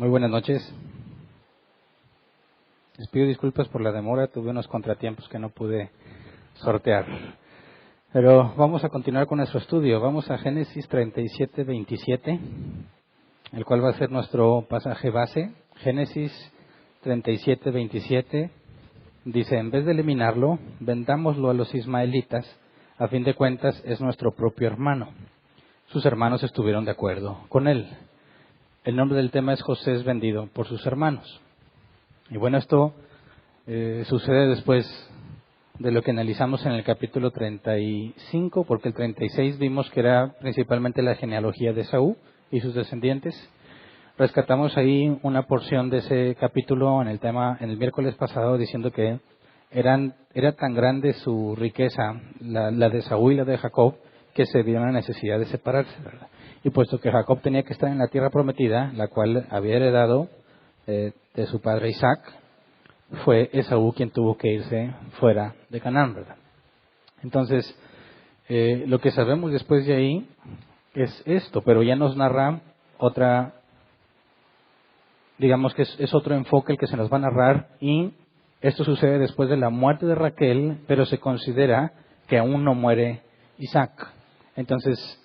Muy buenas noches. Les pido disculpas por la demora, tuve unos contratiempos que no pude sortear. Pero vamos a continuar con nuestro estudio. Vamos a Génesis 37, 27, el cual va a ser nuestro pasaje base. Génesis 37, 27 dice: en vez de eliminarlo, vendámoslo a los ismaelitas. A fin de cuentas, es nuestro propio hermano. Sus hermanos estuvieron de acuerdo con él. El nombre del tema es José es vendido por sus hermanos. Y bueno, esto sucede después de lo que analizamos en el capítulo 35, porque el 36 vimos que era principalmente la genealogía de Esaú y sus descendientes. Rescatamos ahí una porción de ese capítulo en el miércoles pasado, diciendo que era tan grande su riqueza, la de Esaú y la de Jacob, que se vio la necesidad de separarse, ¿verdad? Y puesto que Jacob tenía que estar en la tierra prometida, la cual había heredado de su padre Isaac, fue Esaú quien tuvo que irse fuera de Canaán, ¿verdad? Entonces, lo que sabemos después de ahí es esto, pero ya nos narra otra, digamos que es otro enfoque el que se nos va a narrar, y esto sucede después de la muerte de Raquel, pero se considera que aún no muere Isaac. Entonces,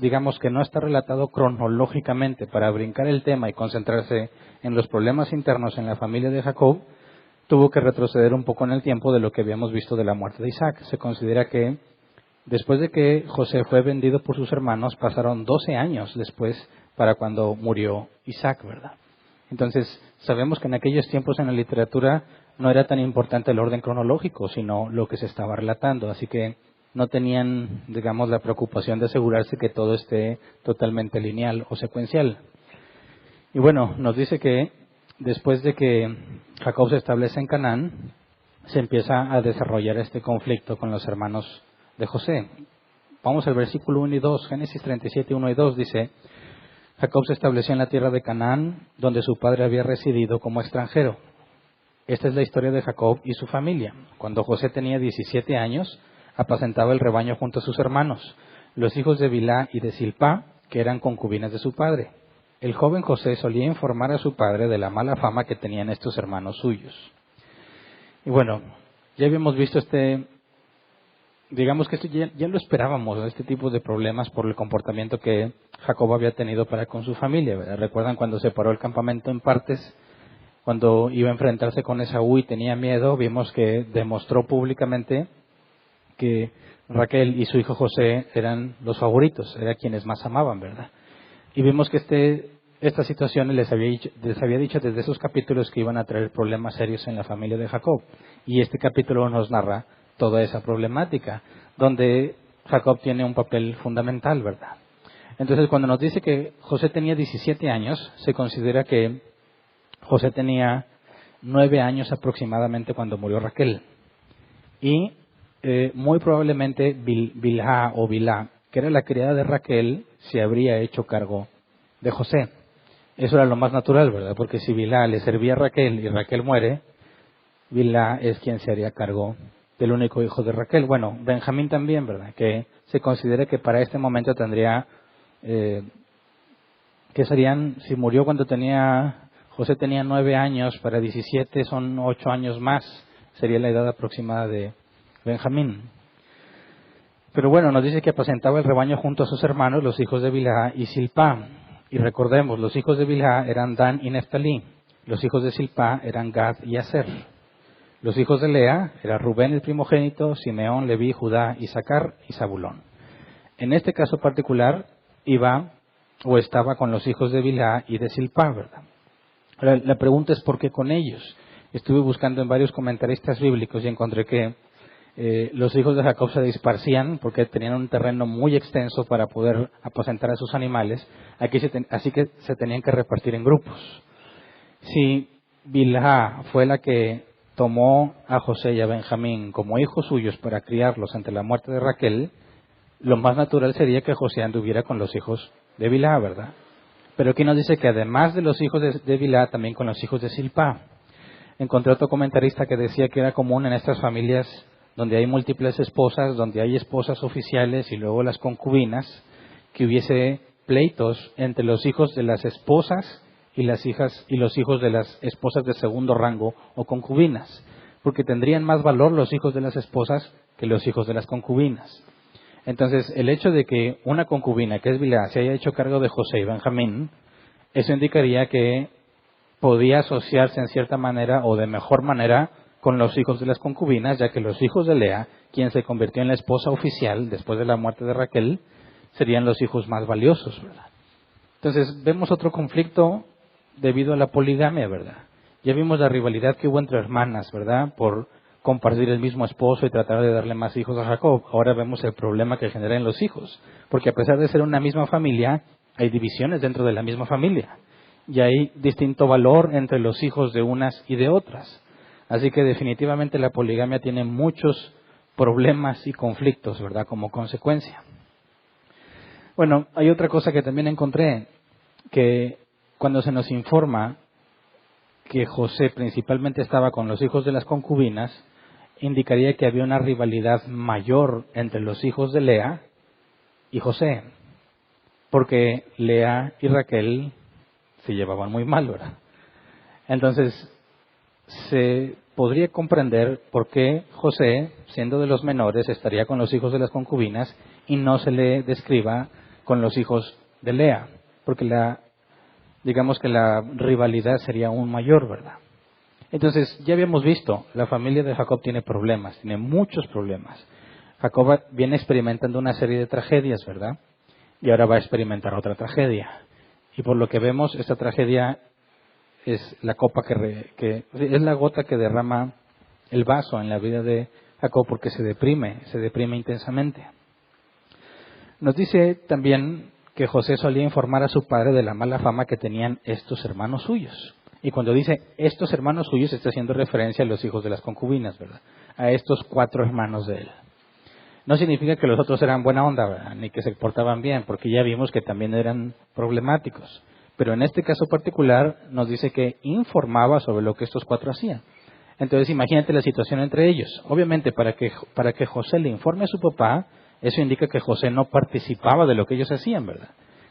digamos que no está relatado cronológicamente. Para brincar el tema y concentrarse en los problemas internos en la familia de Jacob, tuvo que retroceder un poco en el tiempo de lo que habíamos visto de la muerte de Isaac. Se considera que después de que José fue vendido por sus hermanos, pasaron 12 años después para cuando murió Isaac, ¿verdad? Entonces, sabemos que en aquellos tiempos en la literatura no era tan importante el orden cronológico, sino lo que se estaba relatando. Así que no tenían, digamos, la preocupación de asegurarse que todo esté totalmente lineal o secuencial. Y bueno, nos dice que después de que Jacob se establece en Canaán, se empieza a desarrollar este conflicto con los hermanos de José. Vamos al versículo 1 y 2, Génesis 37, 1 y 2 dice: Jacob se estableció en la tierra de Canaán, donde su padre había residido como extranjero. Esta es la historia de Jacob y su familia. Cuando José tenía 17 años, apacentaba el rebaño junto a sus hermanos, los hijos de Bilhá y de Zilpá, que eran concubinas de su padre. El joven José solía informar a su padre de la mala fama que tenían estos hermanos suyos. Y bueno, ya habíamos visto digamos que esto ya lo esperábamos, este tipo de problemas por el comportamiento que Jacob había tenido para con su familia, ¿verdad? ¿Recuerdan cuando separó el campamento en partes? Cuando iba a enfrentarse con Esaú y tenía miedo, vimos que demostró públicamente que Raquel y su hijo José eran los favoritos, eran quienes más amaban, ¿verdad? Y vimos que esta situación les había dicho desde esos capítulos que iban a traer problemas serios en la familia de Jacob. Y este capítulo nos narra toda esa problemática, donde Jacob tiene un papel fundamental, ¿verdad? Entonces, cuando nos dice que José tenía 17 años, se considera que José tenía 9 años aproximadamente cuando murió Raquel. Y muy probablemente Bilhá o Bilhá, que era la criada de Raquel, se habría hecho cargo de José. Eso era lo más natural, ¿verdad? Porque si Bilhá le servía a Raquel y Raquel muere, Bilhá es quien se haría cargo del único hijo de Raquel. Bueno, Benjamín también, ¿verdad? Que se considera que para este momento tendría, que serían, si murió cuando José tenía 9 años, para 17 son 8 años más, sería la edad aproximada de Benjamín. Pero bueno, nos dice que apacentaba el rebaño junto a sus hermanos, los hijos de Bilhá y Zilpá. Y recordemos, los hijos de Bilhá eran Dan y Neftalí. Los hijos de Zilpá eran Gad y Aser. Los hijos de Lea eran Rubén el primogénito, Simeón, Leví, Judá, Isaacar y Zabulón. En este caso particular, estaba con los hijos de Bilhá y de Zilpá, ¿verdad? Ahora, la pregunta es ¿por qué con ellos? Estuve buscando en varios comentaristas bíblicos y encontré que los hijos de Jacob se disparcían porque tenían un terreno muy extenso para poder apacentar a sus animales, así que se tenían que repartir en grupos. Si Bilhá fue la que tomó a José y a Benjamín como hijos suyos para criarlos ante la muerte de Raquel, lo más natural sería que José anduviera con los hijos de Bilhá, ¿verdad? Pero aquí nos dice que además de los hijos de Bilhá, también con los hijos de Zilpá. Encontré otro comentarista que decía que era común en estas familias donde hay múltiples esposas, donde hay esposas oficiales y luego las concubinas, que hubiese pleitos entre los hijos de las esposas y las hijas y los hijos de las esposas de segundo rango o concubinas, porque tendrían más valor los hijos de las esposas que los hijos de las concubinas. Entonces, el hecho de que una concubina, que es Bilhá, se haya hecho cargo de José y Benjamín, eso indicaría que podía asociarse en cierta manera o de mejor manera con los hijos de las concubinas, ya que los hijos de Lea, quien se convirtió en la esposa oficial después de la muerte de Raquel, serían los hijos más valiosos, ¿verdad? Entonces, vemos otro conflicto debido a la poligamia, ¿verdad? Ya vimos la rivalidad que hubo entre hermanas, ¿verdad? Por compartir el mismo esposo y tratar de darle más hijos a Jacob. Ahora vemos el problema que generan los hijos, porque a pesar de ser una misma familia, hay divisiones dentro de la misma familia. Y hay distinto valor entre los hijos de unas y de otras. Así que definitivamente la poligamia tiene muchos problemas y conflictos, ¿verdad? Como consecuencia. Bueno, hay otra cosa que también encontré, que cuando se nos informa que José principalmente estaba con los hijos de las concubinas, indicaría que había una rivalidad mayor entre los hijos de Lea y José, porque Lea y Raquel se llevaban muy mal, ¿verdad? Entonces, se podría comprender por qué José, siendo de los menores, estaría con los hijos de las concubinas y no se le describa con los hijos de Lea, porque digamos que la rivalidad sería aún mayor, ¿verdad? Entonces, ya habíamos visto, la familia de Jacob tiene problemas, tiene muchos problemas. Jacob viene experimentando una serie de tragedias, ¿verdad? Y ahora va a experimentar otra tragedia. Y por lo que vemos, esta tragedia es la copa que es la gota que derrama el vaso en la vida de Jacob, porque se deprime intensamente. Nos dice también que José solía informar a su padre de la mala fama que tenían estos hermanos suyos. Y cuando dice estos hermanos suyos, está haciendo referencia a los hijos de las concubinas, ¿verdad? A estos 4 hermanos de él. No significa que los otros eran buena onda, ¿verdad? Ni que se portaban bien, porque ya vimos que también eran problemáticos. Pero en este caso particular nos dice que informaba sobre lo que estos 4 hacían. Entonces imagínate la situación entre ellos. Obviamente para que José le informe a su papá, eso indica que José no participaba de lo que ellos hacían, ¿verdad?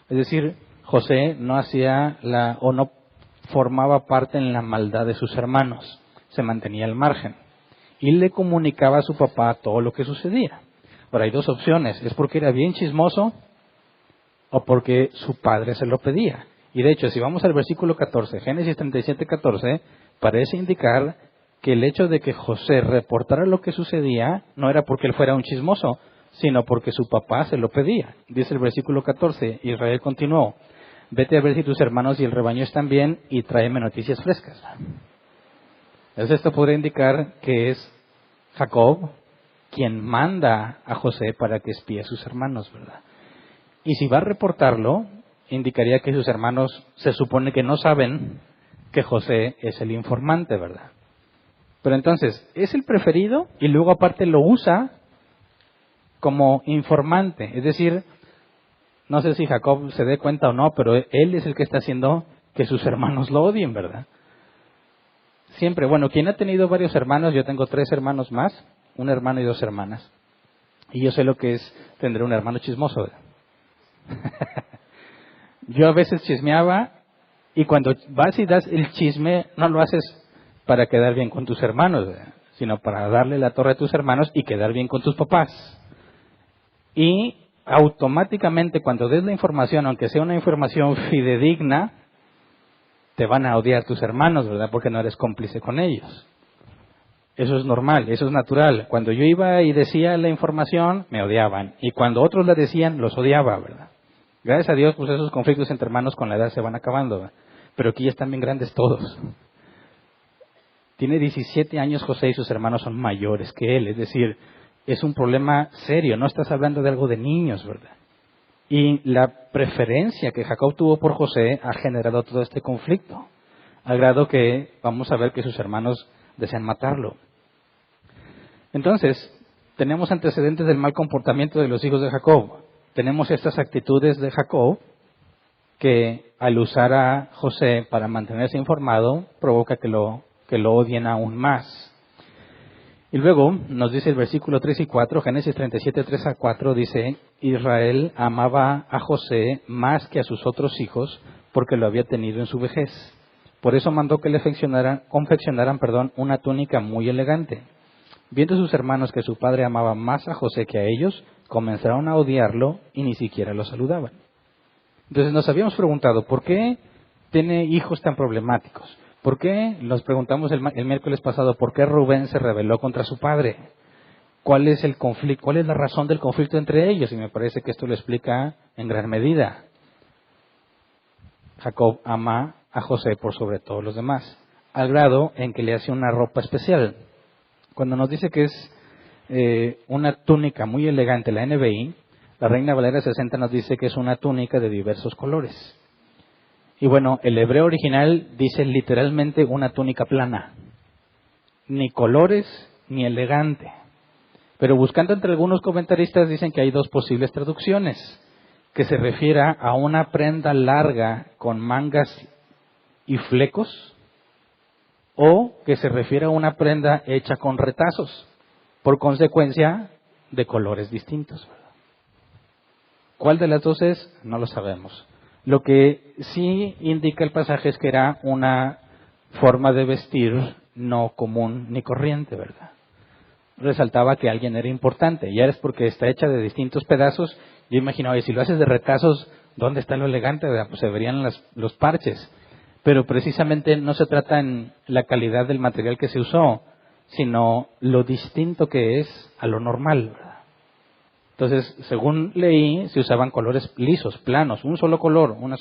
Es decir, José no hacía o no formaba parte en la maldad de sus hermanos, se mantenía al margen y le comunicaba a su papá todo lo que sucedía. Ahora hay 2 opciones, es porque era bien chismoso o porque su padre se lo pedía. Y de hecho, si vamos al versículo 14, Génesis 37:14, parece indicar que el hecho de que José reportara lo que sucedía no era porque él fuera un chismoso, sino porque su papá se lo pedía. Dice el versículo 14, Israel continuó: vete a ver si tus hermanos y el rebaño están bien y tráeme noticias frescas. Entonces esto podría indicar que es Jacob quien manda a José para que espíe a sus hermanos, ¿verdad? Y si va a reportarlo, indicaría que sus hermanos se supone que no saben que José es el informante, ¿verdad? Pero entonces, es el preferido y luego aparte lo usa como informante. Es decir, no sé si Jacob se dé cuenta o no, pero él es el que está haciendo que sus hermanos lo odien, ¿verdad? Siempre, bueno, quien ha tenido varios hermanos, yo tengo 3 hermanos más, un hermano y 2 hermanas. Y yo sé lo que es tener un hermano chismoso, ¿verdad? Yo a veces chismeaba y cuando vas y das el chisme, no lo haces para quedar bien con tus hermanos, ¿verdad? Sino para darle la torre a tus hermanos y quedar bien con tus papás. Y automáticamente cuando des la información, aunque sea una información fidedigna, te van a odiar tus hermanos, ¿verdad? Porque no eres cómplice con ellos. Eso es normal, eso es natural. Cuando yo iba y decía la información, me odiaban. Y cuando otros la decían, los odiaba, ¿verdad? Gracias a Dios, pues esos conflictos entre hermanos con la edad se van acabando, ¿verdad? Pero aquí ya están bien grandes todos. Tiene 17 años José y sus hermanos son mayores que él. Es decir, es un problema serio. No estás hablando de algo de niños, ¿verdad? Y la preferencia que Jacob tuvo por José ha generado todo este conflicto. Al grado que vamos a ver que sus hermanos desean matarlo. Entonces, tenemos antecedentes del mal comportamiento de los hijos de Jacob. Tenemos estas actitudes de Jacob que al usar a José para mantenerse informado provoca que lo odien aún más. Y luego nos dice el versículo 3 y 4, Génesis 37, 3 a 4, dice, Israel amaba a José más que a sus otros hijos porque lo había tenido en su vejez. Por eso mandó que le confeccionaran una túnica muy elegante. Viendo sus hermanos que su padre amaba más a José que a ellos, comenzaron a odiarlo y ni siquiera lo saludaban. Entonces nos habíamos preguntado, ¿por qué tiene hijos tan problemáticos? ¿Por qué? Nos preguntamos el miércoles pasado, ¿por qué Rubén se rebeló contra su padre? ¿Cuál es el conflicto? ¿Cuál es la razón del conflicto entre ellos? Y me parece que esto lo explica en gran medida. Jacob ama a José por sobre todos los demás, al grado en que le hace una ropa especial. Cuando nos dice que es una túnica muy elegante, la NBI, la Reina Valera 60 nos dice que es una túnica de diversos colores. Y bueno, el hebreo original dice literalmente una túnica plana, ni colores ni elegante. Pero buscando entre algunos comentaristas dicen que hay dos posibles traducciones, que se refiera a una prenda larga con mangas y flecos, o que se refiere a una prenda hecha con retazos, por consecuencia de colores distintos. ¿Cuál de las dos es? No lo sabemos. Lo que sí indica el pasaje es que era una forma de vestir no común ni corriente, ¿verdad? Resaltaba que alguien era importante, ya es porque está hecha de distintos pedazos. Yo imagino, oye, si lo haces de retazos, ¿dónde está lo elegante? ¿Verdad? Pues se verían los parches. Pero precisamente no se trata en la calidad del material que se usó, sino lo distinto que es a lo normal, ¿verdad? Entonces, según leí, se usaban colores lisos, planos, un solo color, un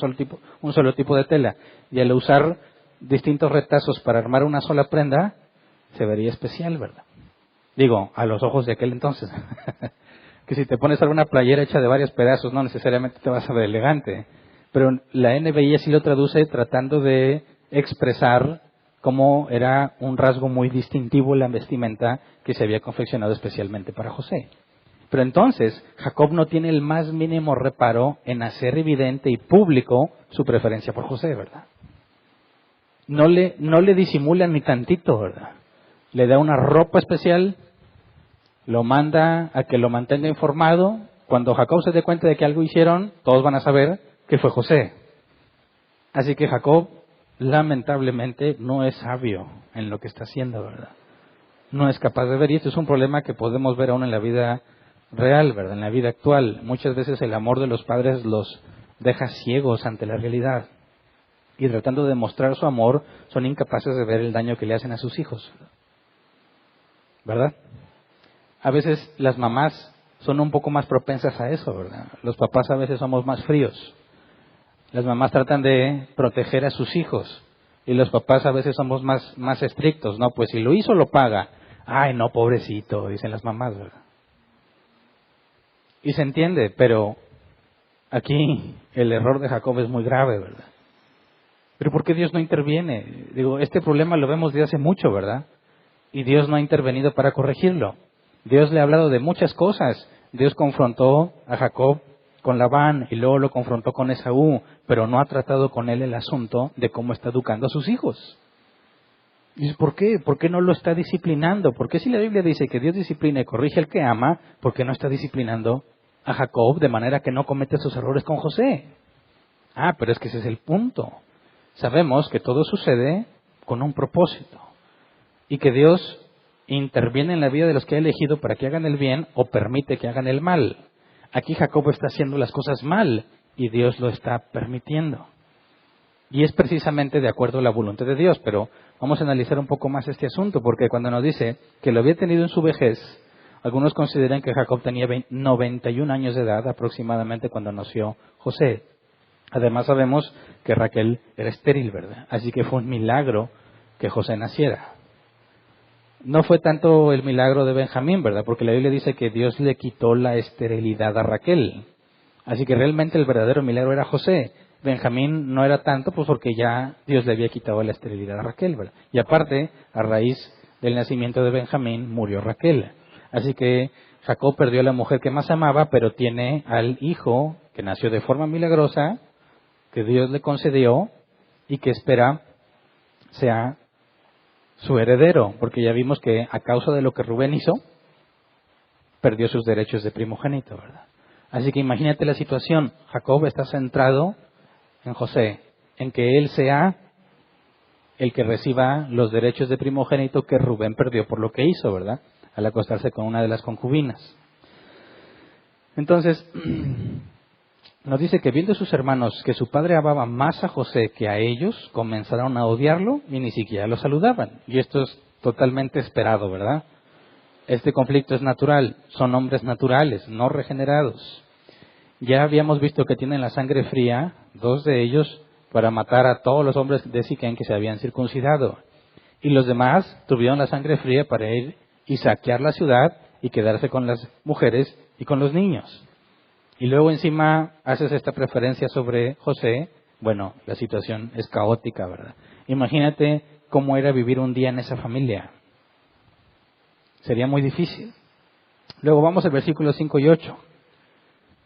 solo tipo de tela. Y al usar distintos retazos para armar una sola prenda, se vería especial, ¿verdad? Digo, a los ojos de aquel entonces. Que si te pones alguna playera hecha de varios pedazos, no necesariamente te vas a ver elegante. Pero la NBI así lo traduce tratando de expresar cómo era un rasgo muy distintivo la vestimenta que se había confeccionado especialmente para José. Pero entonces, Jacob no tiene el más mínimo reparo en hacer evidente y público su preferencia por José, ¿verdad? No le disimula ni tantito, ¿verdad? Le da una ropa especial, lo manda a que lo mantenga informado. Cuando Jacob se dé cuenta de que algo hicieron, todos van a saber que fue José. Así que Jacob, lamentablemente, no es sabio en lo que está haciendo, ¿verdad? No es capaz de ver, y esto es un problema que podemos ver aún en la vida real, ¿verdad? En la vida actual. Muchas veces el amor de los padres los deja ciegos ante la realidad. Y tratando de mostrar su amor, son incapaces de ver el daño que le hacen a sus hijos, ¿verdad? A veces las mamás son un poco más propensas a eso, ¿verdad? Los papás a veces somos más fríos. Las mamás tratan de proteger a sus hijos y los papás a veces somos más estrictos, ¿no? Pues si lo hizo, lo paga. Ay, no, pobrecito, dicen las mamás, ¿verdad? Y se entiende, pero aquí el error de Jacob es muy grave, ¿verdad? Pero ¿por qué Dios no interviene? Digo, este problema lo vemos desde hace mucho, ¿verdad? Y Dios no ha intervenido para corregirlo. Dios le ha hablado de muchas cosas. Dios confrontó a Jacob con Labán y luego lo confrontó con Esaú, pero no ha tratado con él el asunto de cómo está educando a sus hijos. ¿Y por qué? ¿Por qué no lo está disciplinando? ¿Por qué si la Biblia dice que Dios disciplina y corrige al que ama, por qué no está disciplinando a Jacob de manera que no cometa esos errores con José? Ah, pero es que ese es el punto. Sabemos que todo sucede con un propósito y que Dios interviene en la vida de los que ha elegido para que hagan el bien o permite que hagan el mal. Aquí Jacob está haciendo las cosas mal y Dios lo está permitiendo. Y es precisamente de acuerdo a la voluntad de Dios, pero vamos a analizar un poco más este asunto, porque cuando nos dice que lo había tenido en su vejez, algunos consideran que Jacob tenía 91 años de edad aproximadamente cuando nació José. Además sabemos que Raquel era estéril, ¿verdad? Así que fue un milagro que José naciera. No fue tanto el milagro de Benjamín, ¿verdad? Porque la Biblia dice que Dios le quitó la esterilidad a Raquel. Así que realmente el verdadero milagro era José. Benjamín no era tanto, pues porque ya Dios le había quitado la esterilidad a Raquel, ¿verdad? Y aparte, a raíz del nacimiento de Benjamín, murió Raquel. Así que Jacob perdió a la mujer que más amaba, pero tiene al hijo que nació de forma milagrosa, que Dios le concedió y que espera sea su heredero, porque ya vimos que a causa de lo que Rubén hizo, perdió sus derechos de primogénito, ¿verdad? Así que imagínate la situación. Jacob está centrado en José, en que él sea el que reciba los derechos de primogénito que Rubén perdió por lo que hizo, ¿verdad? Al acostarse con una de las concubinas. Entonces, nos dice que viendo sus hermanos que su padre amaba más a José que a ellos, comenzaron a odiarlo y ni siquiera lo saludaban. Y esto es totalmente esperado, ¿verdad? Este conflicto es natural, son hombres naturales, no regenerados. Ya habíamos visto que tienen la sangre fría, 2 de ellos, para matar a todos los hombres de Siquén que se habían circuncidado. Y los demás tuvieron la sangre fría para ir y saquear la ciudad y quedarse con las mujeres y con los niños. Y luego encima haces esta preferencia sobre José. Bueno, la situación es caótica, ¿verdad? Imagínate cómo era vivir un día en esa familia. Sería muy difícil. Luego vamos al versículo 5 y 8.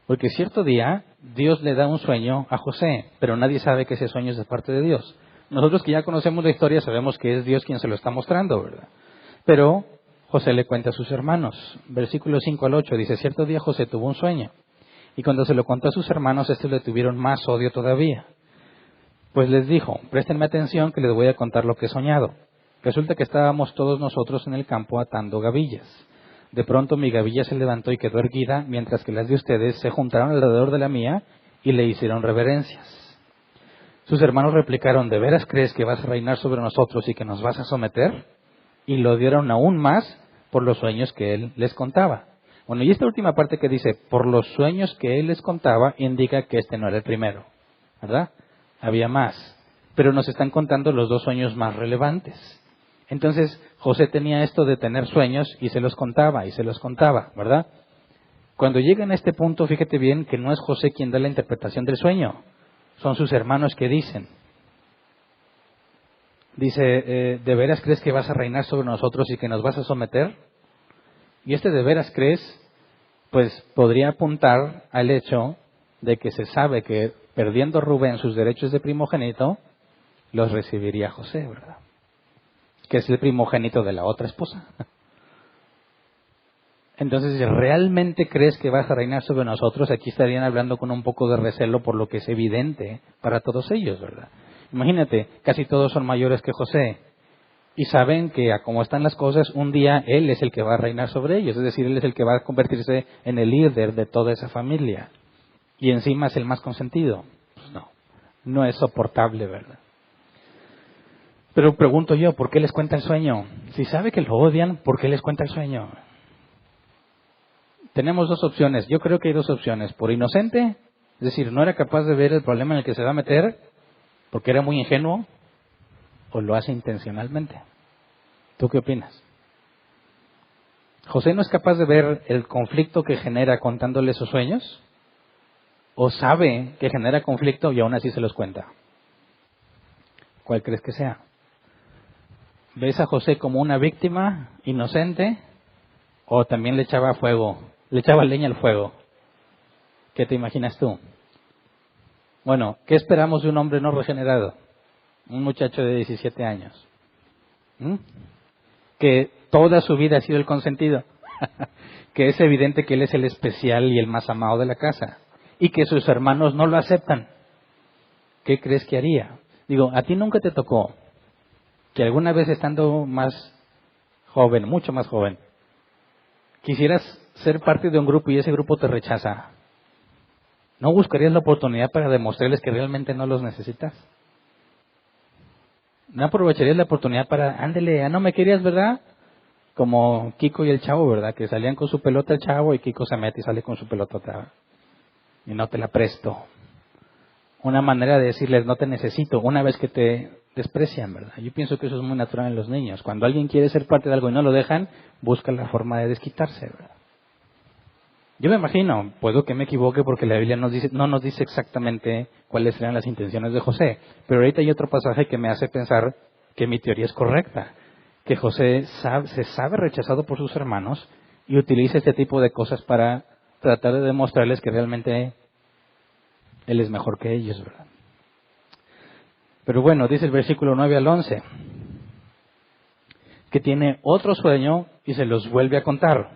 Porque cierto día Dios le da un sueño a José, pero nadie sabe que ese sueño es de parte de Dios. Nosotros que ya conocemos la historia sabemos que es Dios quien se lo está mostrando, ¿verdad? Pero José le cuenta a sus hermanos. Versículo 5 al 8 dice, cierto día José tuvo un sueño. Y cuando se lo contó a sus hermanos, estos le tuvieron más odio todavía. Pues les dijo, préstenme atención que les voy a contar lo que he soñado. Resulta que estábamos todos nosotros en el campo atando gavillas. De pronto mi gavilla se levantó y quedó erguida, mientras que las de ustedes se juntaron alrededor de la mía y le hicieron reverencias. Sus hermanos replicaron, ¿de veras crees que vas a reinar sobre nosotros y que nos vas a someter? Y lo odiaron aún más por los sueños que él les contaba. Bueno, y esta última parte que dice, por los sueños que él les contaba, indica que este no era el primero, ¿verdad? Había más, pero nos están contando los 2 sueños más relevantes. Entonces, José tenía esto de tener sueños y se los contaba, ¿verdad? Cuando llegan a este punto, fíjate bien que no es José quien da la interpretación del sueño, son sus hermanos que dicen. Dice, ¿de veras crees que vas a reinar sobre nosotros y que nos vas a someter? Y este de veras crees, pues podría apuntar al hecho de que se sabe que perdiendo Rubén sus derechos de primogénito, los recibiría José, ¿verdad? Que es el primogénito de la otra esposa. Entonces, si realmente crees que vas a reinar sobre nosotros, aquí estarían hablando con un poco de recelo por lo que es evidente para todos ellos, ¿verdad? Imagínate, casi todos son mayores que José y saben que a como están las cosas, un día él es el que va a reinar sobre ellos, es decir, él es el que va a convertirse en el líder de toda esa familia y encima es el más consentido. Pues no es soportable, ¿verdad? Pero pregunto yo, ¿por qué les cuenta el sueño? Si sabe que lo odian, ¿por qué les cuenta el sueño? Tenemos 2 opciones. Yo creo que hay 2 opciones. Por inocente, es decir, no era capaz de ver el problema en el que se va a meter porque era muy ingenuo, o lo hace intencionalmente. ¿Tú qué opinas? ¿José no es capaz de ver el conflicto que genera contándole sus sueños? ¿O sabe que genera conflicto y aún así se los cuenta? ¿Cuál crees que sea? ¿Ves a José como una víctima inocente o también le echaba leña al fuego? ¿Qué te imaginas tú? Bueno, ¿qué esperamos de un hombre no regenerado? Un muchacho de 17 años. Que toda su vida ha sido el consentido. Que es evidente que él es el especial y el más amado de la casa. Y que sus hermanos no lo aceptan. ¿Qué crees que haría? Digo, ¿a ti nunca te tocó que alguna vez estando más joven, mucho más joven, quisieras ser parte de un grupo y ese grupo te rechaza? ¿No buscarías la oportunidad para demostrarles que realmente no los necesitas? ¿No aprovecharías la oportunidad para, ándele, no me querías, ¿verdad? Como Kiko y el chavo, ¿verdad? Que salían con su pelota el chavo y Kiko se mete y sale con su pelota otra. Y no te la presto. Una manera de decirles, no te necesito, una vez que te desprecian, ¿verdad? Yo pienso que eso es muy natural en los niños. Cuando alguien quiere ser parte de algo y no lo dejan, busca la forma de desquitarse, ¿verdad? Yo me imagino, puedo que me equivoque porque la Biblia no nos dice exactamente cuáles eran las intenciones de José, pero ahorita hay otro pasaje que me hace pensar que mi teoría es correcta, que José se sabe rechazado por sus hermanos y utiliza este tipo de cosas para tratar de demostrarles que realmente él es mejor que ellos, ¿verdad? Pero bueno, dice el versículo 9 al 11. que tiene otro sueño y se los vuelve a contar.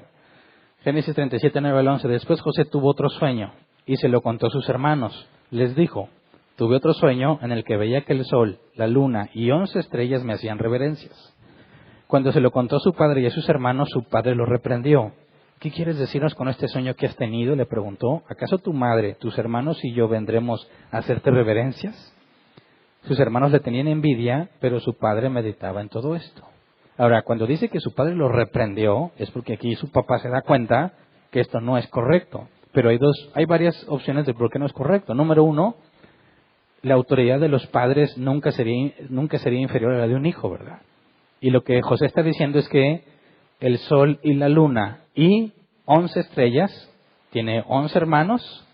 Génesis 37, 9 al 11. Después José tuvo otro sueño y se lo contó a sus hermanos. Les dijo: tuve otro sueño en el que veía que el sol, la luna y 11 estrellas me hacían reverencias. Cuando se lo contó a su padre y a sus hermanos, su padre lo reprendió. ¿Qué quieres decirnos con este sueño que has tenido?, le preguntó. ¿Acaso tu madre, tus hermanos y yo vendremos a hacerte reverencias? Sus hermanos le tenían envidia, pero su padre meditaba en todo esto. Ahora, cuando dice que su padre lo reprendió, es porque aquí su papá se da cuenta que esto no es correcto. Pero hay varias opciones de por qué no es correcto. Número uno, la autoridad de los padres nunca sería inferior a la de un hijo, ¿verdad? Y lo que José está diciendo es que el sol y la luna y 11 estrellas, tiene 11 hermanos.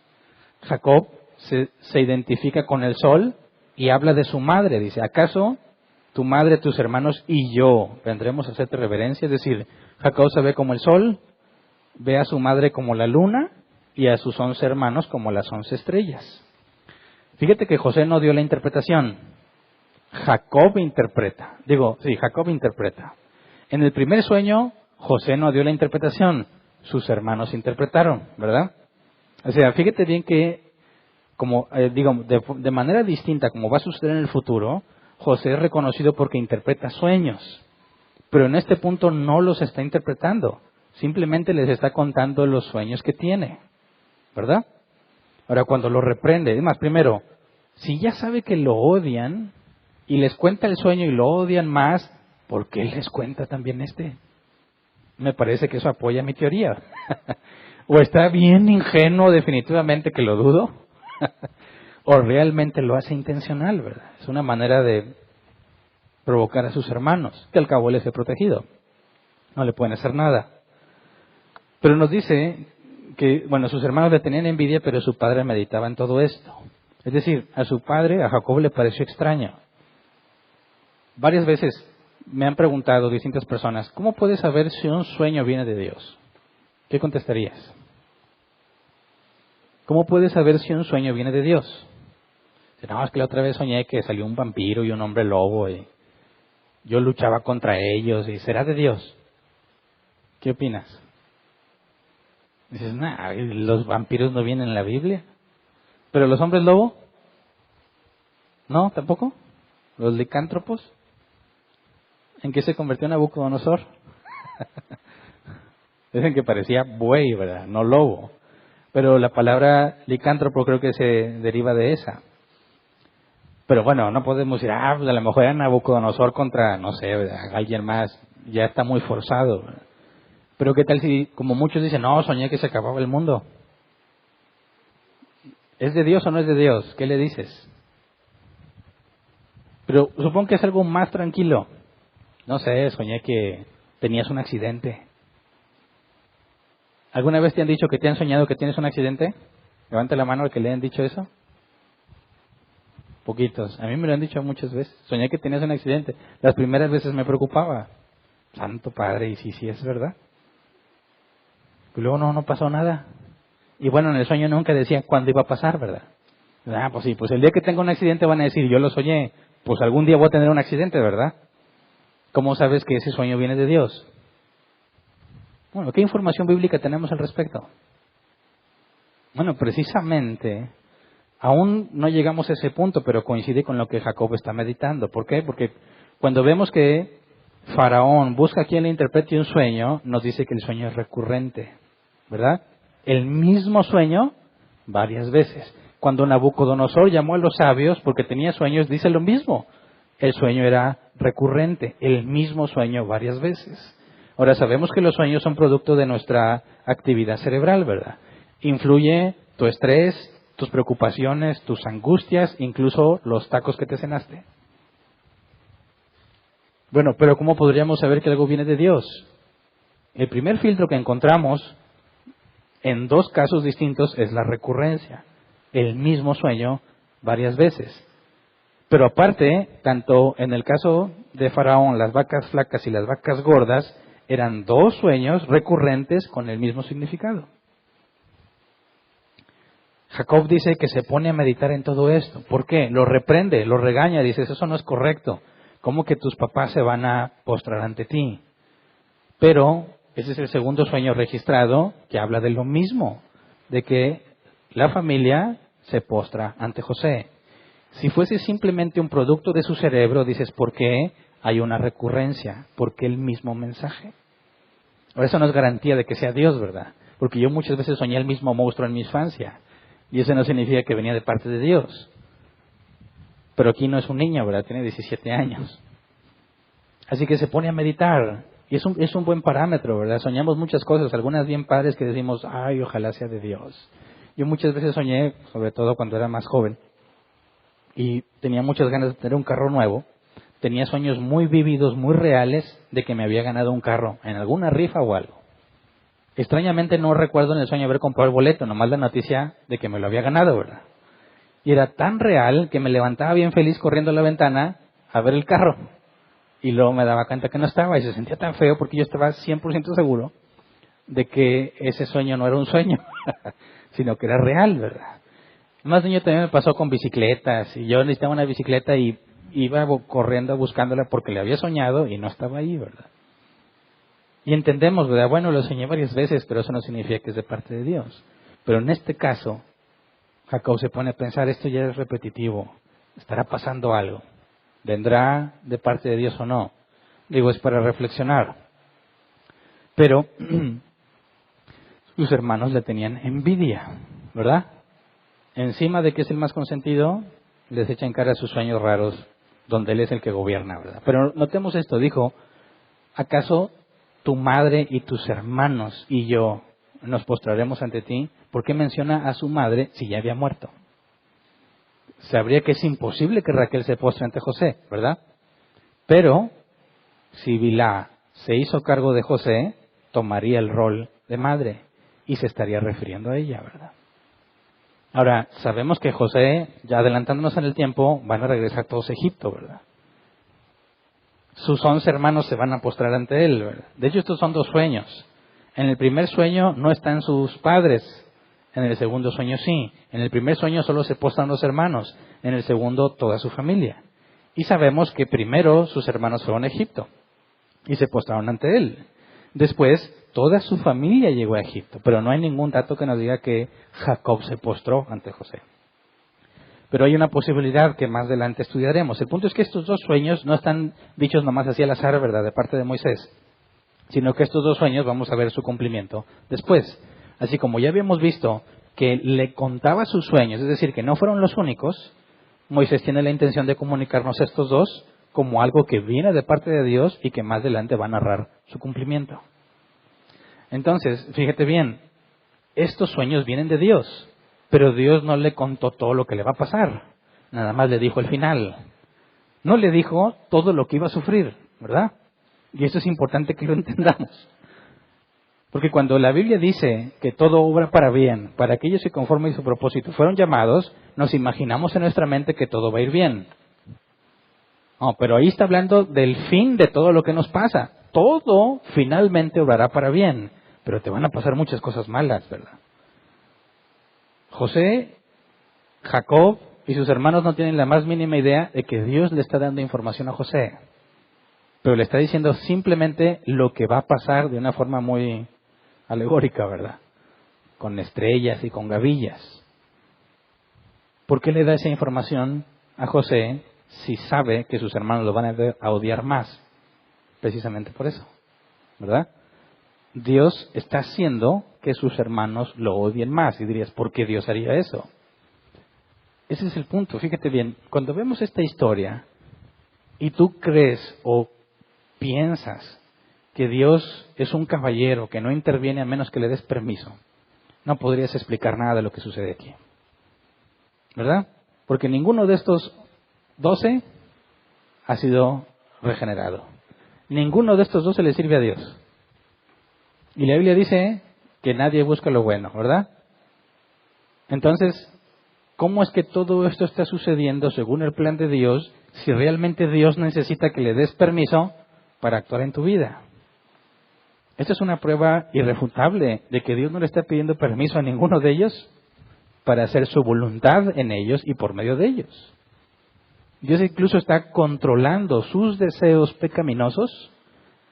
Jacob se identifica con el sol y habla de su madre. Dice: ¿acaso tu madre, tus hermanos y yo vendremos a hacerte reverencia? Es decir, Jacob se ve como el sol, ve a su madre como la luna y a sus 11 hermanos como las 11 estrellas. Fíjate que José no dio la interpretación. Jacob interpreta. Jacob interpreta. En el primer sueño, José no dio la interpretación. Sus hermanos interpretaron, ¿verdad? O sea, fíjate bien que, de manera distinta, como va a suceder en el futuro, José es reconocido porque interpreta sueños. Pero en este punto no los está interpretando. Simplemente les está contando los sueños que tiene, ¿verdad? Ahora, cuando lo reprende, es más, primero, si ya sabe que lo odian y les cuenta el sueño y lo odian más, ¿por qué les cuenta también este? Me parece que eso apoya mi teoría. O está bien ingenuo, definitivamente, que lo dudo, o realmente lo hace intencional, ¿verdad? Es una manera de provocar a sus hermanos, que al cabo él es el protegido. No le pueden hacer nada. Pero nos dice que, sus hermanos le tenían envidia, pero su padre meditaba en todo esto. Es decir, a su padre, a Jacob, le pareció extraño. Varias veces me han preguntado distintas personas: ¿cómo puedes saber si un sueño viene de Dios? ¿Qué contestarías? ¿Cómo puedes saber si un sueño viene de Dios? No, es que la otra vez soñé que salió un vampiro y un hombre lobo y yo luchaba contra ellos. ¿Y será de Dios? ¿Qué opinas? Dices: los vampiros no vienen en la Biblia. ¿Pero los hombres lobo? No, tampoco. ¿Los licántropos? ¿En qué se convirtió Nabucodonosor? Dicen que parecía buey, ¿verdad? No lobo. Pero la palabra licántropo creo que se deriva de esa. Pero bueno, no podemos decir: pues a lo mejor era Nabucodonosor contra, no sé, ¿verdad?, alguien más. Ya está muy forzado, ¿verdad? Pero ¿qué tal si, como muchos dicen, no, soñé que se acababa el mundo? ¿Es de Dios o no es de Dios? ¿Qué le dices? Pero supongo que es algo más tranquilo. No sé, soñé que tenías un accidente. ¿Alguna vez te han dicho que te han soñado que tienes un accidente? Levante la mano al que le han dicho eso. Poquitos. A mí me lo han dicho muchas veces. Soñé que tenías un accidente. Las primeras veces me preocupaba. Santo Padre, y sí es verdad. Y luego no pasó nada. Y bueno, en el sueño nunca decía cuándo iba a pasar, ¿verdad? Pues sí, pues el día que tenga un accidente van a decir: yo lo soñé. Pues algún día voy a tener un accidente, ¿verdad? ¿Cómo sabes que ese sueño viene de Dios? Bueno, ¿qué información bíblica tenemos al respecto? Bueno, precisamente, aún no llegamos a ese punto, pero coincide con lo que Jacob está meditando. ¿Por qué? Porque cuando vemos que Faraón busca a quien le interprete un sueño, nos dice que el sueño es recurrente, ¿verdad? El mismo sueño varias veces. Cuando Nabucodonosor llamó a los sabios porque tenía sueños, dice lo mismo. El sueño era recurrente, el mismo sueño varias veces. Ahora, sabemos que los sueños son producto de nuestra actividad cerebral, ¿verdad? Influye tu estrés, tus preocupaciones, tus angustias, incluso los tacos que te cenaste. Bueno, pero ¿cómo podríamos saber que algo viene de Dios? El primer filtro que encontramos en dos casos distintos es la recurrencia. El mismo sueño varias veces. Pero aparte, tanto en el caso de Faraón, las vacas flacas y las vacas gordas, eran dos sueños recurrentes con el mismo significado. Jacob dice que se pone a meditar en todo esto. ¿Por qué? Lo reprende, lo regaña, dice: eso no es correcto. ¿Cómo que tus papás se van a postrar ante ti? Pero ese es el segundo sueño registrado que habla de lo mismo, de que la familia se postra ante José. Si fuese simplemente un producto de su cerebro, dices, ¿por qué hay una recurrencia? ¿Por qué el mismo mensaje? Ahora, eso no es garantía de que sea Dios, ¿verdad? Porque yo muchas veces soñé el mismo monstruo en mi infancia, y eso no significa que venía de parte de Dios. Pero aquí no es un niño, ¿verdad? Tiene 17 años. Así que se pone a meditar. Y es un buen parámetro, ¿verdad? Soñamos muchas cosas, algunas bien padres que decimos, ay, ojalá sea de Dios. Yo muchas veces soñé, sobre todo cuando era más joven, y tenía muchas ganas de tener un carro nuevo. Tenía sueños muy vívidos, muy reales, de que me había ganado un carro en alguna rifa o algo. Extrañamente no recuerdo en el sueño haber comprado el boleto, nomás la noticia de que me lo había ganado, ¿verdad? Y era tan real que me levantaba bien feliz corriendo a la ventana a ver el carro. Y luego me daba cuenta que no estaba y se sentía tan feo porque yo estaba 100% seguro de que ese sueño no era un sueño, sino que era real, ¿verdad? Más niño también me pasó con bicicletas y yo necesitaba una bicicleta y iba corriendo buscándola porque le había soñado y no estaba ahí, ¿verdad? Y entendemos, ¿verdad? Bueno, lo soñé varias veces, pero eso no significa que es de parte de Dios. Pero en este caso, Jacob se pone a pensar, esto ya es repetitivo, estará pasando algo. ¿Vendrá de parte de Dios o no? Digo, es para reflexionar. Pero sus hermanos le tenían envidia, ¿verdad? Encima de que es el más consentido, les echa en cara sus sueños raros, donde él es el que gobierna, ¿verdad? Pero notemos esto, dijo, ¿acaso tu madre y tus hermanos y yo nos postraremos ante ti? ¿Por qué menciona a su madre si ya había muerto? Sabría que es imposible que Raquel se postre ante José, ¿verdad? Pero si Bilhá se hizo cargo de José, tomaría el rol de madre y se estaría refiriendo a ella, ¿verdad? Ahora, sabemos que José, ya adelantándonos en el tiempo, van a regresar todos a Egipto, ¿verdad? Sus 11 hermanos se van a postrar ante él, ¿verdad? De hecho, estos son dos sueños. En el primer sueño no están sus padres. En el segundo sueño sí. En el primer sueño solo se postran los hermanos. En el segundo toda su familia. Y sabemos que primero sus hermanos fueron a Egipto y se postraron ante él. Después toda su familia llegó a Egipto. Pero no hay ningún dato que nos diga que Jacob se postró ante José. Pero hay una posibilidad que más adelante estudiaremos. El punto es que estos dos sueños no están dichos nomás así al azar, ¿verdad?, de parte de Moisés. Sino que estos dos sueños vamos a ver su cumplimiento después. Así como ya habíamos visto que le contaba sus sueños, es decir, que no fueron los únicos, Moisés tiene la intención de comunicarnos estos dos como algo que viene de parte de Dios y que más adelante va a narrar su cumplimiento. Entonces, fíjate bien, estos sueños vienen de Dios, pero Dios no le contó todo lo que le va a pasar, nada más le dijo el final. No le dijo todo lo que iba a sufrir, ¿verdad? Y eso es importante que lo entendamos. Porque cuando la Biblia dice que todo obra para bien, para aquellos que conforme a su propósito fueron llamados, nos imaginamos en nuestra mente que todo va a ir bien. No, pero ahí está hablando del fin de todo lo que nos pasa. Todo finalmente obrará para bien, pero te van a pasar muchas cosas malas, ¿verdad? José, Jacob y sus hermanos no tienen la más mínima idea de que Dios le está dando información a José. Pero le está diciendo simplemente lo que va a pasar de una forma muy alegórica, ¿verdad? Con estrellas y con gavillas. ¿Por qué le da esa información a José si sabe que sus hermanos lo van a odiar más? Precisamente por eso, ¿verdad? Dios está haciendo que sus hermanos lo odien más. Y dirías, ¿por qué Dios haría eso? Ese es el punto. Fíjate bien, cuando vemos esta historia y tú crees o piensas que Dios es un caballero que no interviene a menos que le des permiso, no podrías explicar nada de lo que sucede aquí, ¿verdad? Porque ninguno de estos 12 ha sido regenerado. Ninguno de estos 12 le sirve a Dios. Y la Biblia dice que nadie busca lo bueno, ¿verdad? Entonces, ¿cómo es que todo esto está sucediendo según el plan de Dios si realmente Dios necesita que le des permiso para actuar en tu vida? Esta es una prueba irrefutable de que Dios no le está pidiendo permiso a ninguno de ellos para hacer su voluntad en ellos y por medio de ellos. Dios incluso está controlando sus deseos pecaminosos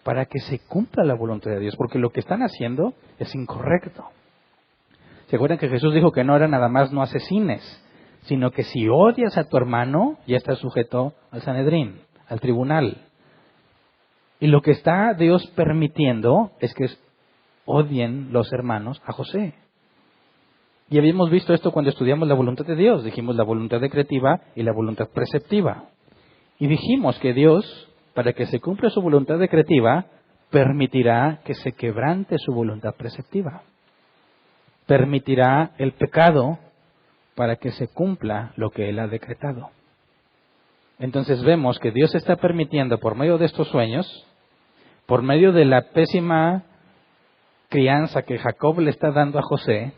para que se cumpla la voluntad de Dios, porque lo que están haciendo es incorrecto. ¿Se acuerdan que Jesús dijo que no era nada más no asesines, sino que si odias a tu hermano, ya estás sujeto al Sanedrín, al tribunal? Y lo que está Dios permitiendo es que odien los hermanos a José. Y habíamos visto esto cuando estudiamos la voluntad de Dios. Dijimos la voluntad decretiva y la voluntad preceptiva. Y dijimos que Dios, para que se cumpla su voluntad decretiva, permitirá que se quebrante su voluntad preceptiva. Permitirá el pecado para que se cumpla lo que Él ha decretado. Entonces vemos que Dios está permitiendo por medio de estos sueños, por medio de la pésima crianza que Jacob le está dando a José,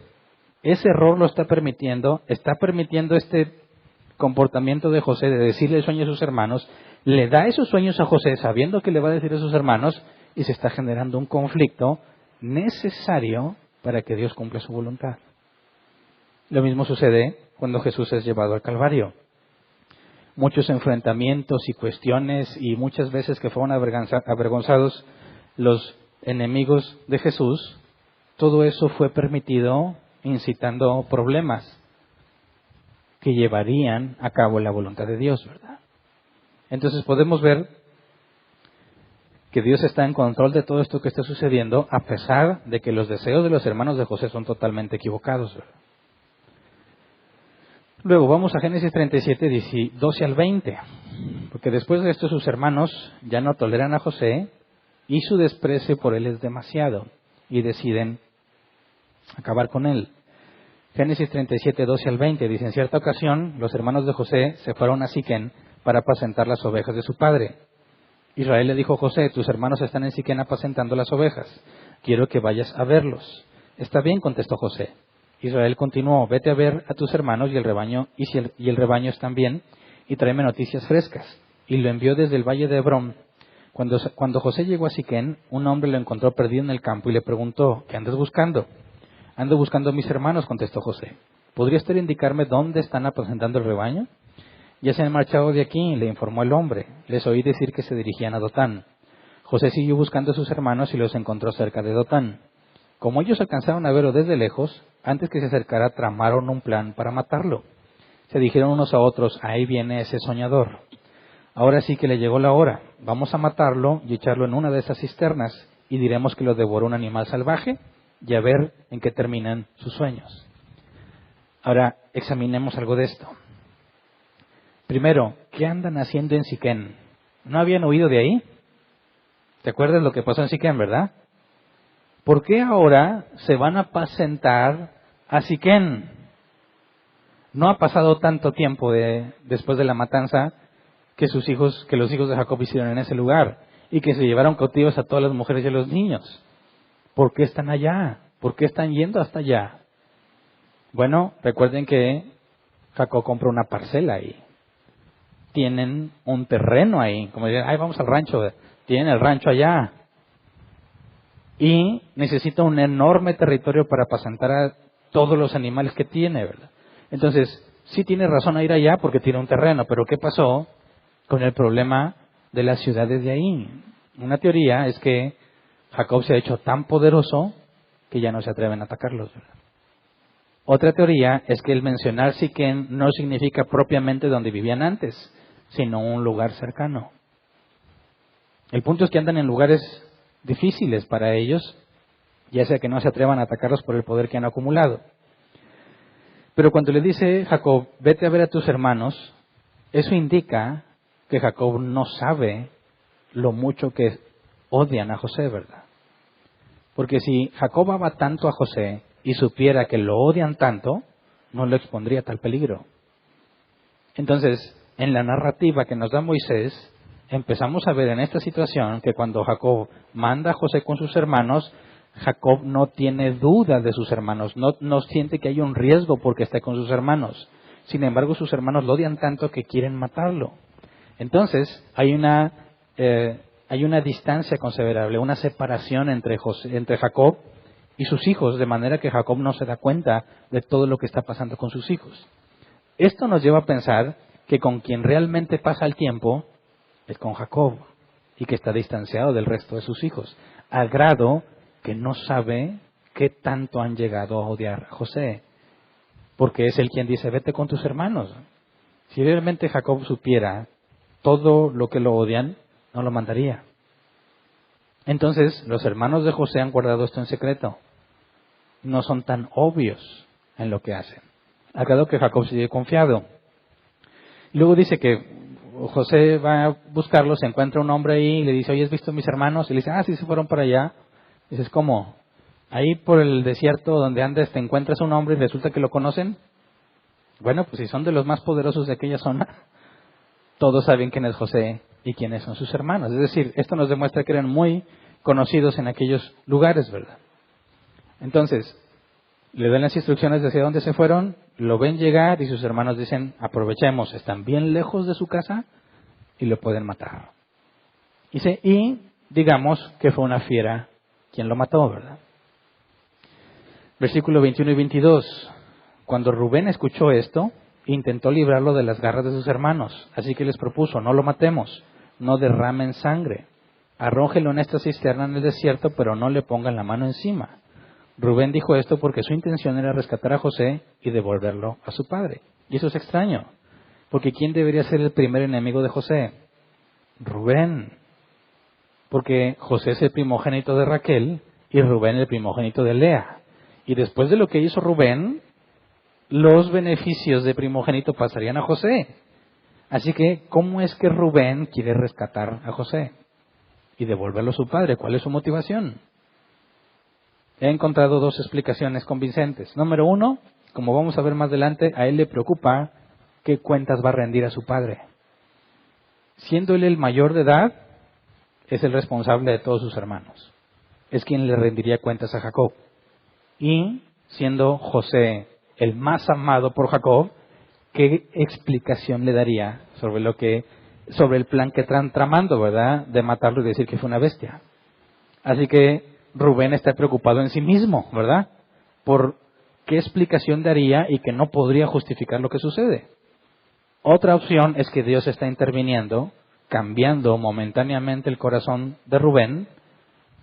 ese error lo está permitiendo este comportamiento de José de decirle el sueño a sus hermanos, le da esos sueños a José sabiendo que le va a decir a sus hermanos y se está generando un conflicto necesario para que Dios cumpla su voluntad. Lo mismo sucede cuando Jesús es llevado al Calvario. Muchos enfrentamientos y cuestiones y muchas veces que fueron avergonzados los enemigos de Jesús, todo eso fue permitido incitando problemas que llevarían a cabo la voluntad de Dios, ¿verdad? Entonces podemos ver que Dios está en control de todo esto que está sucediendo, a pesar de que los deseos de los hermanos de José son totalmente equivocados, ¿verdad? Luego vamos a Génesis 37, 12 al 20, porque después de esto sus hermanos ya no toleran a José y su desprecio por él es demasiado y deciden acabar con él. Génesis 37, 12 al 20 dice, en cierta ocasión los hermanos de José se fueron a Siquén para apacentar las ovejas de su padre. Israel le dijo a José, tus hermanos están en Siquén apacentando las ovejas, quiero que vayas a verlos. Está bien, contestó José. Israel continuó, vete a ver a tus hermanos y el rebaño, y el rebaño están bien, y tráeme noticias frescas. Y lo envió desde el valle de Hebrón. Cuando José llegó a Siquén, un hombre lo encontró perdido en el campo y le preguntó, ¿qué andas buscando? Ando buscando a mis hermanos, contestó José. ¿Podría usted indicarme dónde están apacentando el rebaño? Ya se han marchado de aquí, le informó el hombre. Les oí decir que se dirigían a Dotán. José siguió buscando a sus hermanos y los encontró cerca de Dotán. Como ellos alcanzaron a verlo desde lejos, antes que se acercara tramaron un plan para matarlo. Se dijeron unos a otros, ahí viene ese soñador. Ahora sí que le llegó la hora. Vamos a matarlo y echarlo en una de esas cisternas y diremos que lo devoró un animal salvaje y a ver en qué terminan sus sueños. Ahora examinemos algo de esto. Primero, ¿qué andan haciendo en Siquén? ¿No habían huido de ahí? ¿Te acuerdas lo que pasó en Siquén, verdad? ¿Por qué ahora se van a apacentar a Siquén? No ha pasado tanto tiempo después de la matanza que los hijos de Jacob hicieron en ese lugar y que se llevaron cautivos a todas las mujeres y a los niños. ¿Por qué están allá? ¿Por qué están yendo hasta allá? Bueno, recuerden que Jacob compró una parcela ahí. Tienen un terreno ahí. Como dicen, vamos al rancho. Tienen el rancho allá. Y necesita un enorme territorio para apacentar a todos los animales que tiene, ¿verdad? Entonces, sí tiene razón a ir allá porque tiene un terreno, pero ¿qué pasó con el problema de las ciudades de ahí? Una teoría es que Jacob se ha hecho tan poderoso que ya no se atreven a atacarlos, ¿verdad? Otra teoría es que el mencionar Siquén no significa propiamente donde vivían antes, sino un lugar cercano. El punto es que andan en lugares difíciles para ellos, ya sea que no se atrevan a atacarlos por el poder que han acumulado. Pero cuando le dice Jacob, vete a ver a tus hermanos, eso indica que Jacob no sabe lo mucho que odian a José, ¿verdad? Porque si Jacob ama tanto a José y supiera que lo odian tanto, no lo expondría a tal peligro. Entonces, en la narrativa que nos da Moisés, empezamos a ver en esta situación que cuando Jacob manda a José con sus hermanos, Jacob no tiene duda de sus hermanos, no siente que hay un riesgo porque está con sus hermanos. Sin embargo, sus hermanos lo odian tanto que quieren matarlo. Entonces, hay una distancia considerable, una separación entre Jacob y sus hijos, de manera que Jacob no se da cuenta de todo lo que está pasando con sus hijos. Esto nos lleva a pensar que con quien realmente pasa el tiempo es con Jacob y que está distanciado del resto de sus hijos, al grado que no sabe qué tanto han llegado a odiar a José, porque es él quien dice, vete con tus hermanos. Si realmente Jacob supiera todo lo que lo odian, no lo mandaría. Entonces, los hermanos de José han guardado esto en secreto. No son tan obvios en lo que hacen. Al grado que Jacob sigue confiado. Luego dice que José va a buscarlo, se encuentra un hombre ahí y le dice, oye, ¿has visto a mis hermanos? Y le dice, sí, se fueron para allá. Dices, ¿cómo? Ahí por el desierto donde andas te encuentras un hombre y resulta que lo conocen. Bueno, pues si son de los más poderosos de aquella zona, todos saben quién es José y quiénes son sus hermanos. Es decir, esto nos demuestra que eran muy conocidos en aquellos lugares, ¿verdad? Entonces, le dan las instrucciones de hacia dónde se fueron, lo ven llegar y sus hermanos dicen, aprovechemos, están bien lejos de su casa y lo pueden matar. Dice, y digamos que fue una fiera quien lo mató, ¿verdad? Versículo 21 y 22. Cuando Rubén escuchó esto, intentó librarlo de las garras de sus hermanos, así que les propuso, no lo matemos, no derramen sangre, arrójelo en esta cisterna en el desierto, pero no le pongan la mano encima. Rubén dijo esto porque su intención era rescatar a José y devolverlo a su padre. Y eso es extraño, porque ¿quién debería ser el primer enemigo de José? Rubén, porque José es el primogénito de Raquel y Rubén el primogénito de Lea. Y después de lo que hizo Rubén, los beneficios de primogénito pasarían a José. Así que, ¿cómo es que Rubén quiere rescatar a José y devolverlo a su padre? ¿Cuál es su motivación? He encontrado dos explicaciones convincentes. Número uno, como vamos a ver más adelante, a él le preocupa qué cuentas va a rendir a su padre. Siendo él el mayor de edad, es el responsable de todos sus hermanos. Es quien le rendiría cuentas a Jacob. Y siendo José el más amado por Jacob, ¿qué explicación le daría sobre el plan que están tramando, ¿verdad? De matarlo y decir que fue una bestia. Así que Rubén está preocupado en sí mismo, ¿verdad? Por qué explicación daría y que no podría justificar lo que sucede. Otra opción es que Dios está interviniendo, cambiando momentáneamente el corazón de Rubén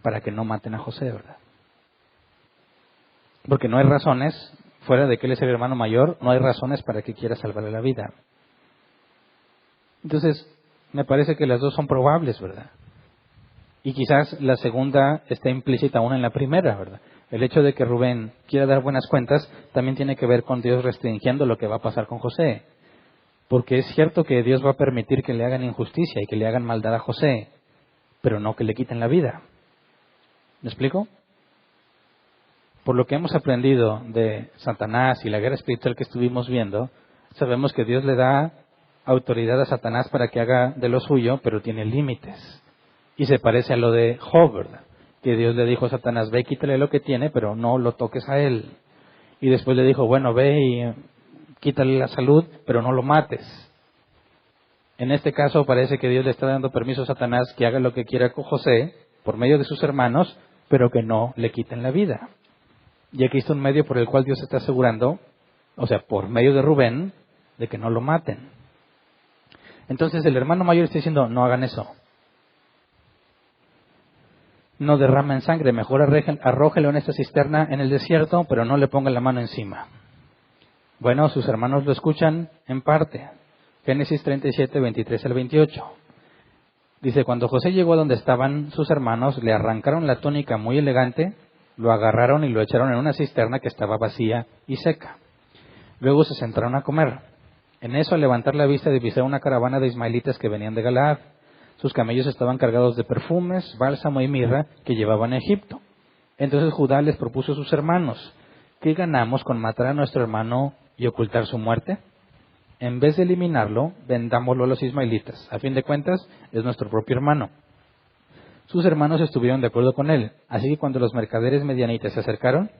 para que no maten a José, ¿verdad? Porque no hay razones, fuera de que él es el hermano mayor, no hay razones para que quiera salvarle la vida. Entonces, me parece que las dos son probables, ¿verdad? Y quizás la segunda está implícita aún en la primera, ¿verdad? El hecho de que Rubén quiera dar buenas cuentas también tiene que ver con Dios restringiendo lo que va a pasar con José. Porque es cierto que Dios va a permitir que le hagan injusticia y que le hagan maldad a José, pero no que le quiten la vida. ¿Me explico? Por lo que hemos aprendido de Satanás y la guerra espiritual que estuvimos viendo, sabemos que Dios le da autoridad a Satanás para que haga de lo suyo, pero tiene límites. Y se parece a lo de Job, ¿verdad? Que Dios le dijo a Satanás, ve y quítale lo que tiene, pero no lo toques a él. Y después le dijo, bueno, ve y quítale la salud, pero no lo mates. En este caso parece que Dios le está dando permiso a Satanás que haga lo que quiera con José, por medio de sus hermanos, pero que no le quiten la vida. Y aquí está un medio por el cual Dios está asegurando, o sea, por medio de Rubén, de que no lo maten. Entonces el hermano mayor está diciendo, no hagan eso. No derramen sangre, mejor arrójelo en esta cisterna en el desierto, pero no le pongan la mano encima. Bueno, sus hermanos lo escuchan en parte. Génesis 37, 23 al 28. Dice, cuando José llegó a donde estaban sus hermanos, le arrancaron la túnica muy elegante, lo agarraron y lo echaron en una cisterna que estaba vacía y seca. Luego se sentaron a comer. En eso, al levantar la vista, divisaron una caravana de ismaelitas que venían de Galaad. Sus camellos estaban cargados de perfumes, bálsamo y mirra que llevaban a Egipto. Entonces Judá les propuso a sus hermanos, ¿qué ganamos con matar a nuestro hermano y ocultar su muerte? En vez de eliminarlo, vendámoslo a los ismaelitas. A fin de cuentas, es nuestro propio hermano. Sus hermanos estuvieron de acuerdo con él. Así que cuando los mercaderes medianitas se acercaron,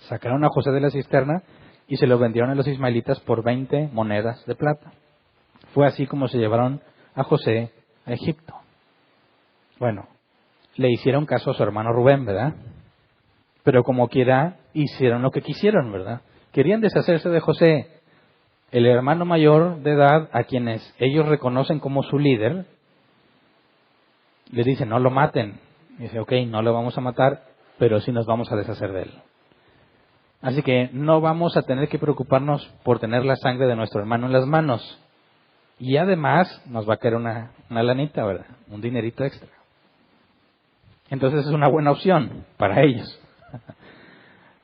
sacaron a José de la cisterna y se lo vendieron a los ismaelitas por 20 monedas de plata. Fue así como se llevaron a José a Egipto. Bueno, le hicieron caso a su hermano Rubén, ¿verdad? Pero como quiera, hicieron lo que quisieron, ¿verdad? Querían deshacerse de José. el hermano mayor de edad, a quienes ellos reconocen como su líder, les dice, no lo maten. Y dice, ok, no lo vamos a matar, pero sí nos vamos a deshacer de él. Así que no vamos a tener que preocuparnos por tener la sangre de nuestro hermano en las manos. Y además nos va a caer una lanita, ¿verdad? Un dinerito extra. Entonces es una buena opción para ellos.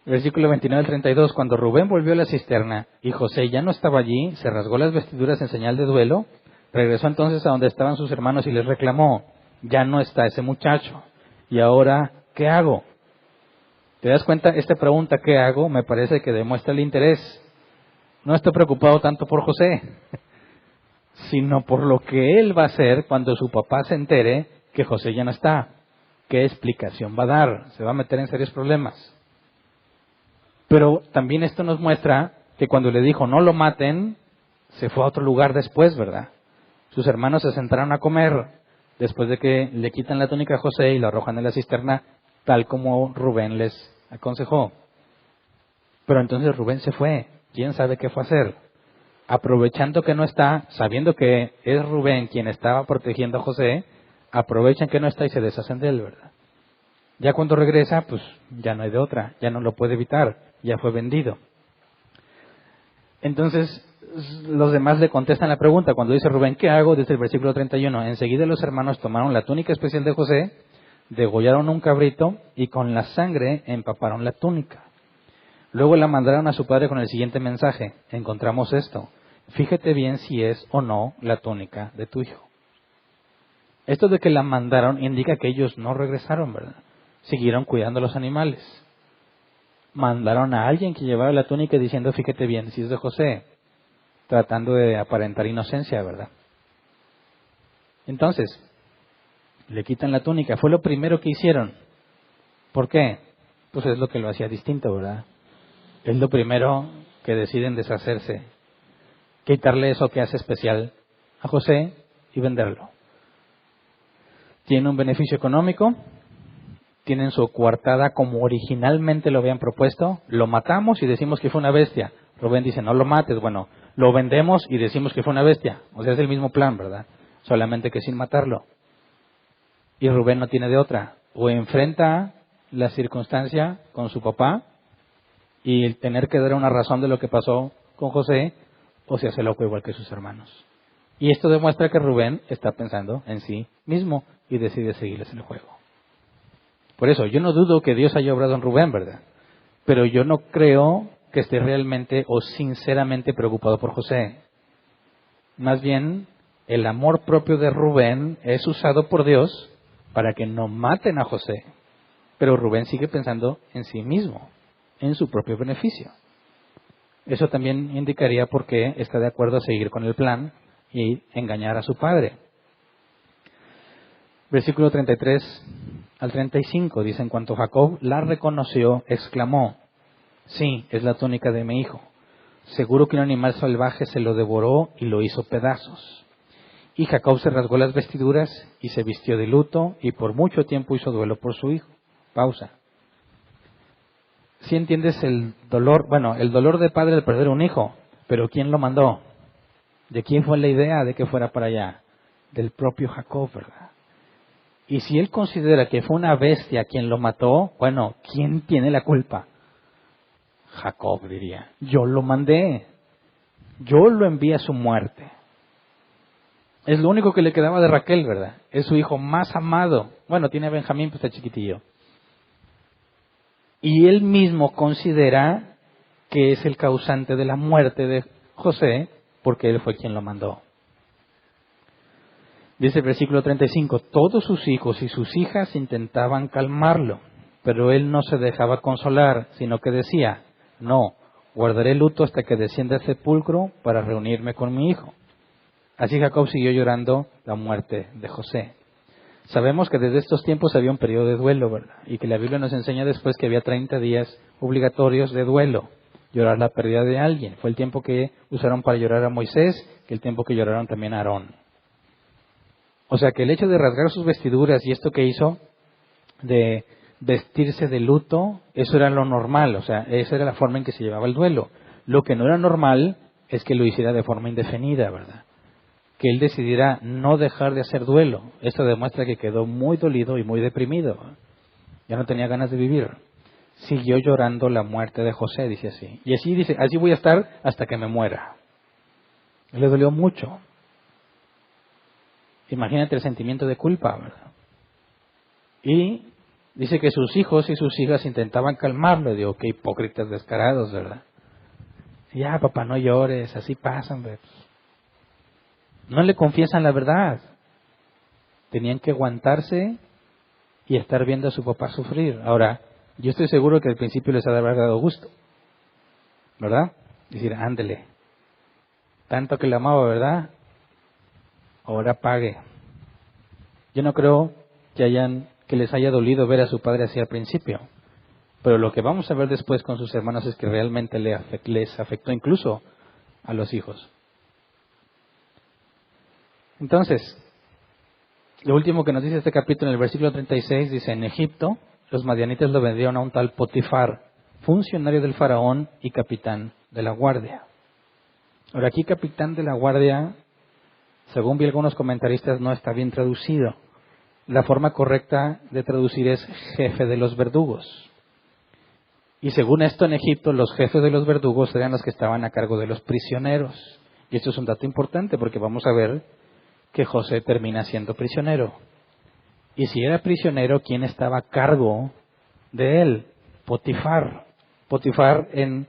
Versículo 29 al 32. Cuando Rubén volvió a la cisterna y José ya no estaba allí, se rasgó las vestiduras en señal de duelo. Regresó entonces a donde estaban sus hermanos y les reclamó, ya no está ese muchacho. Y ahora, ¿qué hago? ¿Te das cuenta? Esta pregunta, ¿qué hago? Me parece que demuestra el interés. No estoy preocupado tanto por José, sino por lo que él va a hacer cuando su papá se entere que José ya no está. ¿Qué explicación va a dar? Se va a meter en serios problemas. Pero también esto nos muestra que cuando le dijo no lo maten, se fue a otro lugar después, ¿verdad? Sus hermanos se sentaron a comer después de que le quitan la túnica a José y lo arrojan en la cisterna, tal como Rubén les aconsejó. Pero entonces Rubén se fue. ¿Quién sabe qué fue a hacer? Aprovechando que no está, sabiendo que es Rubén quien estaba protegiendo a José, aprovechan que no está y se deshacen de él, ¿verdad? Ya cuando regresa, pues ya no hay de otra, ya no lo puede evitar, ya fue vendido. Entonces, los demás le contestan la pregunta. Cuando dice Rubén, ¿qué hago? Desde el versículo 31. Enseguida los hermanos tomaron la túnica especial de José, degollaron un cabrito y con la sangre empaparon la túnica. Luego la mandaron a su padre con el siguiente mensaje. Encontramos esto. Fíjate bien si es o no la túnica de tu hijo. Esto de que la mandaron indica que ellos no regresaron, ¿verdad? Siguieron cuidando los animales. Mandaron a alguien que llevara la túnica diciendo, fíjate bien si es de José, tratando de aparentar inocencia, ¿verdad? Entonces, le quitan la túnica. Fue lo primero que hicieron. ¿Por qué? Pues es lo que lo hacía distinto, ¿verdad? Es lo primero que deciden deshacerse. Quitarle eso que hace especial a José y venderlo. Tiene un beneficio económico, tienen su coartada como originalmente lo habían propuesto, lo matamos y decimos que fue una bestia. Rubén dice, no lo mates, bueno, lo vendemos y decimos que fue una bestia. O sea, es el mismo plan, ¿verdad? Solamente que sin matarlo. Y Rubén no tiene de otra. O enfrenta la circunstancia con su papá y el tener que dar una razón de lo que pasó con José, o se hace loco igual que sus hermanos. Y esto demuestra que Rubén está pensando en sí mismo y decide seguirles el juego. Por eso, yo no dudo que Dios haya obrado en Rubén, ¿verdad? Pero yo no creo que esté realmente o sinceramente preocupado por José. Más bien, el amor propio de Rubén es usado por Dios para que no maten a José. Pero Rubén sigue pensando en sí mismo, en su propio beneficio. Eso también indicaría por qué está de acuerdo a seguir con el plan y engañar a su padre. Versículo 33 al 35 dice, en cuanto Jacob la reconoció, exclamó, sí, es la túnica de mi hijo. Seguro que un animal salvaje se lo devoró y lo hizo pedazos. Y Jacob se rasgó las vestiduras y se vistió de luto y por mucho tiempo hizo duelo por su hijo. Pausa. Si entiendes el dolor, bueno, el dolor de padre de perder un hijo, pero ¿quién lo mandó? ¿De quién fue la idea de que fuera para allá? Del propio Jacob, ¿verdad? Y si él considera que fue una bestia quien lo mató, bueno, ¿quién tiene la culpa? Jacob diría, yo lo mandé, yo lo envié a su muerte. Es lo único que le quedaba de Raquel, ¿verdad? Es su hijo más amado. Bueno, tiene a Benjamín, pues está chiquitillo. Y él mismo considera que es el causante de la muerte de José, porque él fue quien lo mandó. Dice el versículo 35, todos sus hijos y sus hijas intentaban calmarlo, pero él no se dejaba consolar, sino que decía, no, guardaré luto hasta que descienda al sepulcro para reunirme con mi hijo. Así Jacob siguió llorando la muerte de José. Sabemos que desde estos tiempos había un periodo de duelo, ¿verdad? Y que la Biblia nos enseña después que había 30 días obligatorios de duelo, llorar la pérdida de alguien. Fue el tiempo que usaron para llorar a Moisés, que el tiempo que lloraron también a Aarón. O sea que el hecho de rasgar sus vestiduras y esto que hizo de vestirse de luto, eso era lo normal, o sea, esa era la forma en que se llevaba el duelo. Lo que no era normal es que lo hiciera de forma indefinida, ¿verdad? Que él decidiera no dejar de hacer duelo. Esto demuestra que quedó muy dolido y muy deprimido. Ya no tenía ganas de vivir. Siguió llorando la muerte de José, dice así. Y así dice, así voy a estar hasta que me muera. Le dolió mucho. Imagínate el sentimiento de culpa, ¿verdad? Y dice que sus hijos y sus hijas intentaban calmarlo. Digo, qué hipócritas descarados, ¿verdad? Ya, papá, no llores, así pasan, ¿verdad? No le confiesan la verdad. Tenían que aguantarse y estar viendo a su papá sufrir. Ahora, yo estoy seguro que al principio les ha de haber dado gusto, ¿verdad? Decir, ándele, tanto que le amaba, ¿verdad? Ahora pague. Yo no creo que les haya dolido ver a su padre así al principio, pero lo que vamos a ver después con sus hermanos es que realmente les afectó incluso a los hijos. Entonces, lo último que nos dice este capítulo en el versículo 36 dice, en Egipto los madianitas lo vendieron a un tal Potifar, funcionario del faraón y capitán de la guardia. Ahora aquí capitán de la guardia, según vi algunos comentaristas, no está bien traducido. La forma correcta de traducir es jefe de los verdugos. Y según esto en Egipto los jefes de los verdugos eran los que estaban a cargo de los prisioneros. Y esto es un dato importante porque vamos a ver que José termina siendo prisionero. Y si era prisionero, ¿quién estaba a cargo de él? Potifar. Potifar en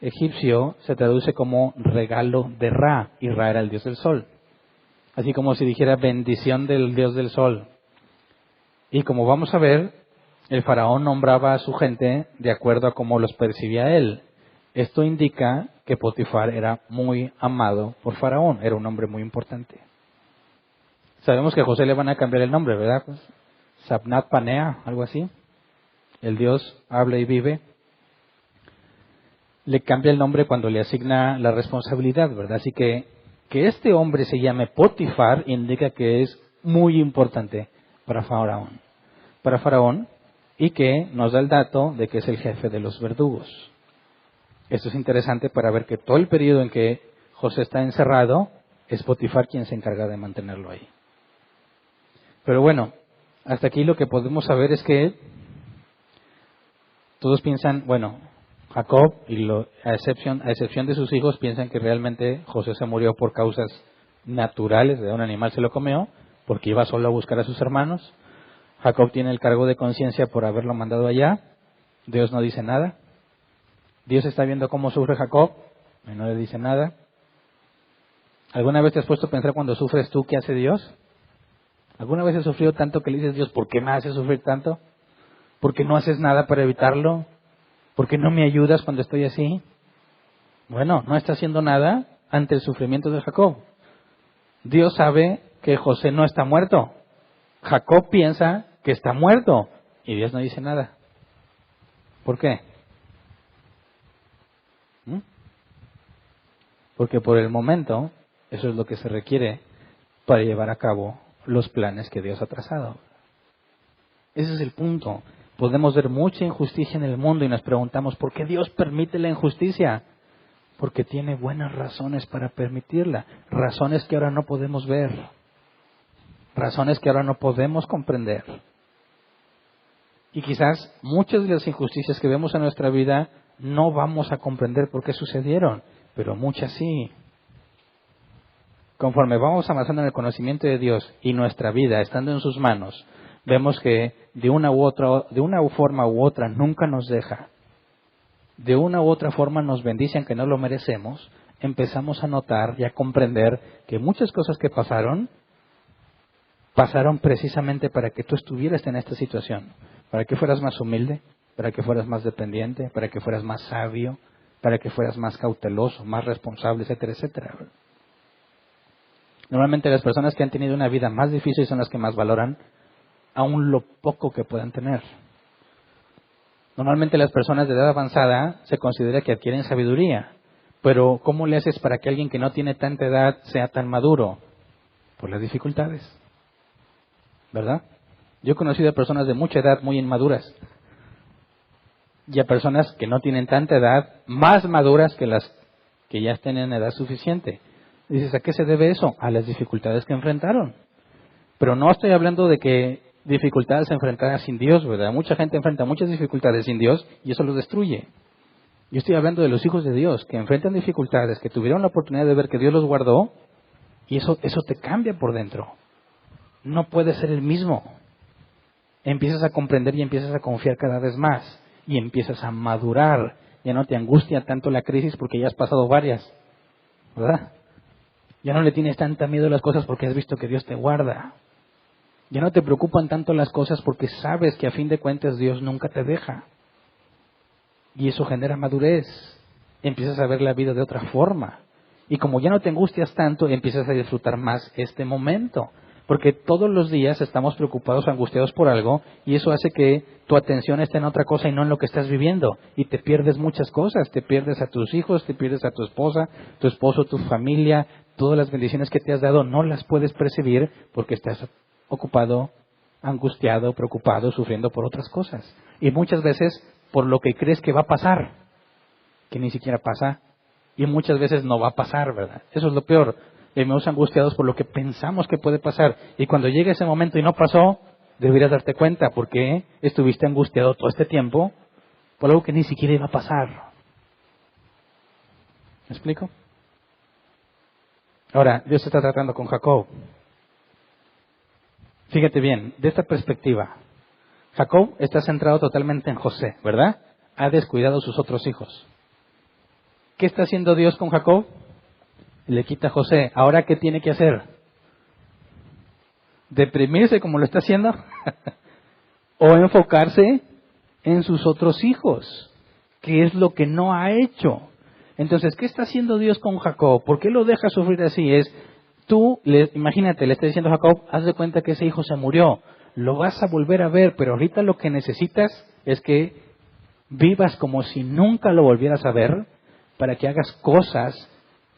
egipcio se traduce como regalo de Ra, y Ra era el dios del sol. Así como si dijera bendición del dios del sol. Y como vamos a ver, el faraón nombraba a su gente de acuerdo a cómo los percibía él. Esto indica que Potifar era muy amado por faraón, era un hombre muy importante. Sabemos que a José le van a cambiar el nombre, ¿verdad? Pues, Sabnat Panea, algo así. El Dios habla y vive. Le cambia el nombre cuando le asigna la responsabilidad, ¿verdad? Así que este hombre se llame Potifar indica que es muy importante para Faraón, y que nos da el dato de que es el jefe de los verdugos. Esto es interesante para ver que todo el periodo en que José está encerrado es Potifar quien se encarga de mantenerlo ahí. Pero bueno, hasta aquí lo que podemos saber es que todos piensan, bueno, Jacob, a excepción de sus hijos, piensan que realmente José se murió por causas naturales, de un animal se lo comió, porque iba solo a buscar a sus hermanos. Jacob tiene el cargo de conciencia por haberlo mandado allá. Dios no dice nada. Dios está viendo cómo sufre Jacob y no le dice nada. ¿Alguna vez te has puesto a pensar cuando sufres tú qué hace Dios? ¿Alguna vez has sufrido tanto que le dices, Dios, ¿por qué me haces sufrir tanto? ¿Por qué no haces nada para evitarlo? ¿Por qué no me ayudas cuando estoy así? Bueno, no está haciendo nada ante el sufrimiento de Jacob. Dios sabe que José no está muerto. Jacob piensa que está muerto y Dios no dice nada. ¿Por qué? Porque por el momento eso es lo que se requiere para llevar a cabo los planes que Dios ha trazado. Ese es el punto. Podemos ver mucha injusticia en el mundo y nos preguntamos, ¿por qué Dios permite la injusticia? Porque tiene buenas razones para permitirla. Razones que ahora no podemos ver. Razones que ahora no podemos comprender. Y quizás muchas de las injusticias que vemos en nuestra vida no vamos a comprender por qué sucedieron, pero muchas sí. Conforme vamos avanzando en el conocimiento de Dios y nuestra vida estando en sus manos, vemos que de una forma u otra nunca nos deja. De una u otra forma nos bendice aunque no lo merecemos. Empezamos a notar y a comprender que muchas cosas que pasaron precisamente para que tú estuvieras en esta situación, para que fueras más humilde, para que fueras más dependiente, para que fueras más sabio, para que fueras más cauteloso, más responsable, etcétera, etcétera. Normalmente las personas que han tenido una vida más difícil son las que más valoran aún lo poco que puedan tener. Normalmente las personas de edad avanzada se considera que adquieren sabiduría, pero ¿cómo le haces para que alguien que no tiene tanta edad sea tan maduro? Por las dificultades, ¿verdad? Yo he conocido a personas de mucha edad muy inmaduras y a personas que no tienen tanta edad más maduras que las que ya estén en edad suficiente. Dices, ¿a qué se debe eso? A las dificultades que enfrentaron. Pero no estoy hablando de que dificultades enfrentadas sin Dios, ¿verdad? Mucha gente enfrenta muchas dificultades sin Dios y eso los destruye. Yo estoy hablando de los hijos de Dios que enfrentan dificultades, que tuvieron la oportunidad de ver que Dios los guardó y eso te cambia por dentro. No puedes ser el mismo. Empiezas a comprender y empiezas a confiar cada vez más y empiezas a madurar. Ya no te angustia tanto la crisis porque ya has pasado varias, ¿verdad? Ya no le tienes tanta miedo a las cosas porque has visto que Dios te guarda. Ya no te preocupan tanto las cosas porque sabes que a fin de cuentas Dios nunca te deja. Y eso genera madurez. Empiezas a ver la vida de otra forma. Y como ya no te angustias tanto, empiezas a disfrutar más este momento. Porque todos los días estamos preocupados o angustiados por algo y eso hace que tu atención esté en otra cosa y no en lo que estás viviendo. Y te pierdes muchas cosas. Te pierdes a tus hijos, te pierdes a tu esposa, tu esposo, tu familia. Todas las bendiciones que te has dado no las puedes percibir porque estás ocupado, angustiado, preocupado, sufriendo por otras cosas. Y muchas veces por lo que crees que va a pasar, que ni siquiera pasa, y muchas veces no va a pasar, ¿verdad? Eso es lo peor. Vivimos angustiados por lo que pensamos que puede pasar. Y cuando llega ese momento y no pasó, deberías darte cuenta porque estuviste angustiado todo este tiempo por algo que ni siquiera iba a pasar. ¿Me explico? Ahora, Dios está tratando con Jacob. Fíjate bien, de esta perspectiva, Jacob está centrado totalmente en José, ¿verdad? Ha descuidado a sus otros hijos. ¿Qué está haciendo Dios con Jacob? Le quita a José. ¿Ahora qué tiene que hacer? ¿Deprimirse como lo está haciendo? ¿O enfocarse en sus otros hijos? ¿Qué es lo que no ha hecho? Entonces, ¿qué está haciendo Dios con Jacob? ¿Por qué lo deja sufrir así? Imagínate, le está diciendo a Jacob, haz de cuenta que ese hijo se murió. Lo vas a volver a ver, pero ahorita lo que necesitas es que vivas como si nunca lo volvieras a ver, para que hagas cosas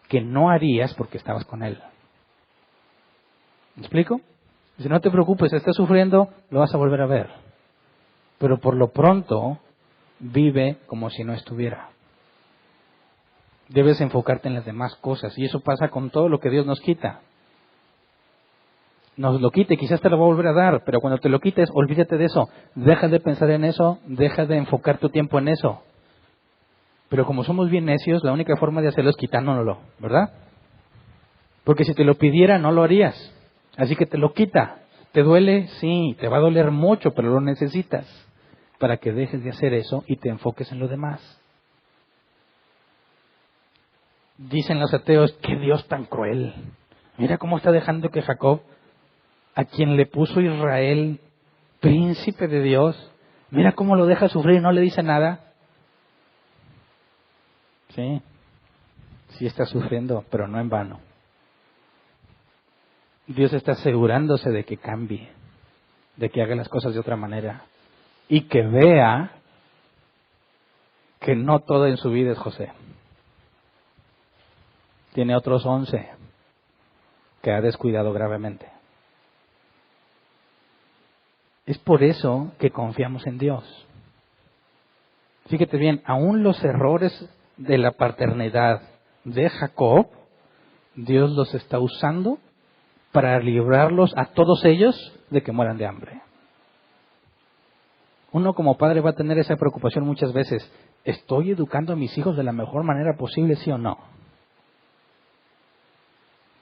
que no harías porque estabas con él. ¿Me explico? Si no te preocupes, estás sufriendo, lo vas a volver a ver. Pero por lo pronto, vive como si no estuviera. Debes enfocarte en las demás cosas. Y eso pasa con todo lo que Dios nos quita. Nos lo quite, quizás te lo va a volver a dar, pero cuando te lo quites, olvídate de eso. Deja de pensar en eso, deja de enfocar tu tiempo en eso. Pero como somos bien necios, la única forma de hacerlo es quitándonoslo, ¿verdad? Porque si te lo pidiera, no lo harías. Así que te lo quita. ¿Te duele? Sí, te va a doler mucho, pero lo necesitas para que dejes de hacer eso y te enfoques en lo demás. Dicen los ateos, qué Dios tan cruel. Mira cómo está dejando que Jacob, a quien le puso Israel, príncipe de Dios, mira cómo lo deja sufrir y no le dice nada. Sí está sufriendo, pero no en vano. Dios está asegurándose de que cambie, de que haga las cosas de otra manera y que vea que no todo en su vida es José. Tiene otros 11 que ha descuidado gravemente. Es por eso que confiamos en Dios. Fíjate bien, aún los errores de la paternidad de Jacob, Dios los está usando para librarlos a todos ellos de que mueran de hambre. Uno como padre va a tener esa preocupación muchas veces. ¿Estoy educando a mis hijos de la mejor manera posible, sí o no?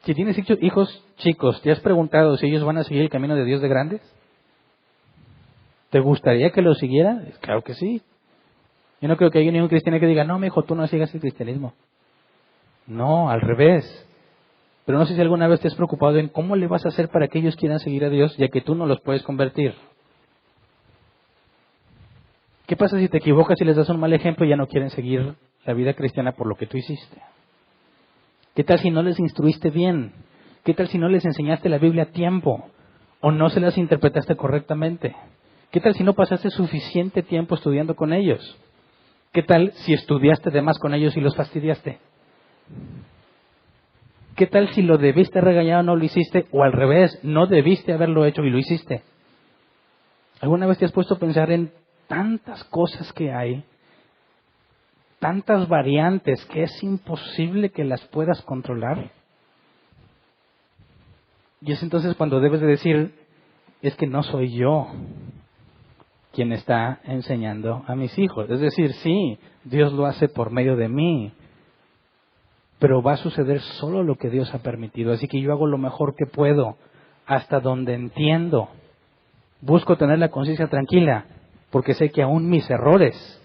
Si tienes hijos chicos, ¿te has preguntado si ellos van a seguir el camino de Dios de grandes? ¿Te gustaría que lo siguieran? Claro que sí. Yo no creo que haya ningún cristiano que diga, no, mi hijo, tú no sigas el cristianismo. No, al revés. Pero no sé si alguna vez te has preocupado en cómo le vas a hacer para que ellos quieran seguir a Dios, ya que tú no los puedes convertir. ¿Qué pasa si te equivocas y les das un mal ejemplo y ya no quieren seguir la vida cristiana por lo que tú hiciste? ¿Qué tal si no les instruiste bien? ¿Qué tal si no les enseñaste la Biblia a tiempo? ¿O no se las interpretaste correctamente? ¿Qué tal si no pasaste suficiente tiempo estudiando con ellos? ¿Qué tal si estudiaste de más con ellos y los fastidiaste? ¿Qué tal si lo debiste regañar o no lo hiciste? O al revés, no debiste haberlo hecho y lo hiciste. ¿Alguna vez te has puesto a pensar en tantas cosas que hay tantas variantes que es imposible que las puedas controlar. Y es entonces cuando debes de decir, es que no soy yo quien está enseñando a mis hijos. Es decir, sí, Dios lo hace por medio de mí, pero va a suceder solo lo que Dios ha permitido. Así que yo hago lo mejor que puedo, hasta donde entiendo. Busco tener la conciencia tranquila, porque sé que aún mis errores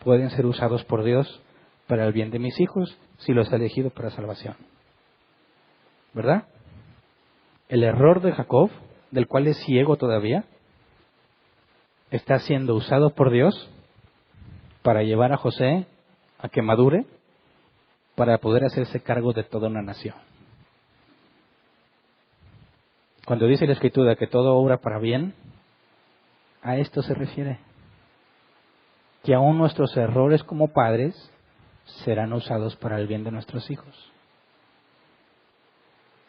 pueden ser usados por Dios para el bien de mis hijos, si los ha elegido para salvación. ¿Verdad? El error de Jacob, del cual es ciego todavía, está siendo usado por Dios para llevar a José a que madure, para poder hacerse cargo de toda una nación. Cuando dice la Escritura que todo obra para bien, a esto se refiere. Que aún nuestros errores como padres serán usados para el bien de nuestros hijos.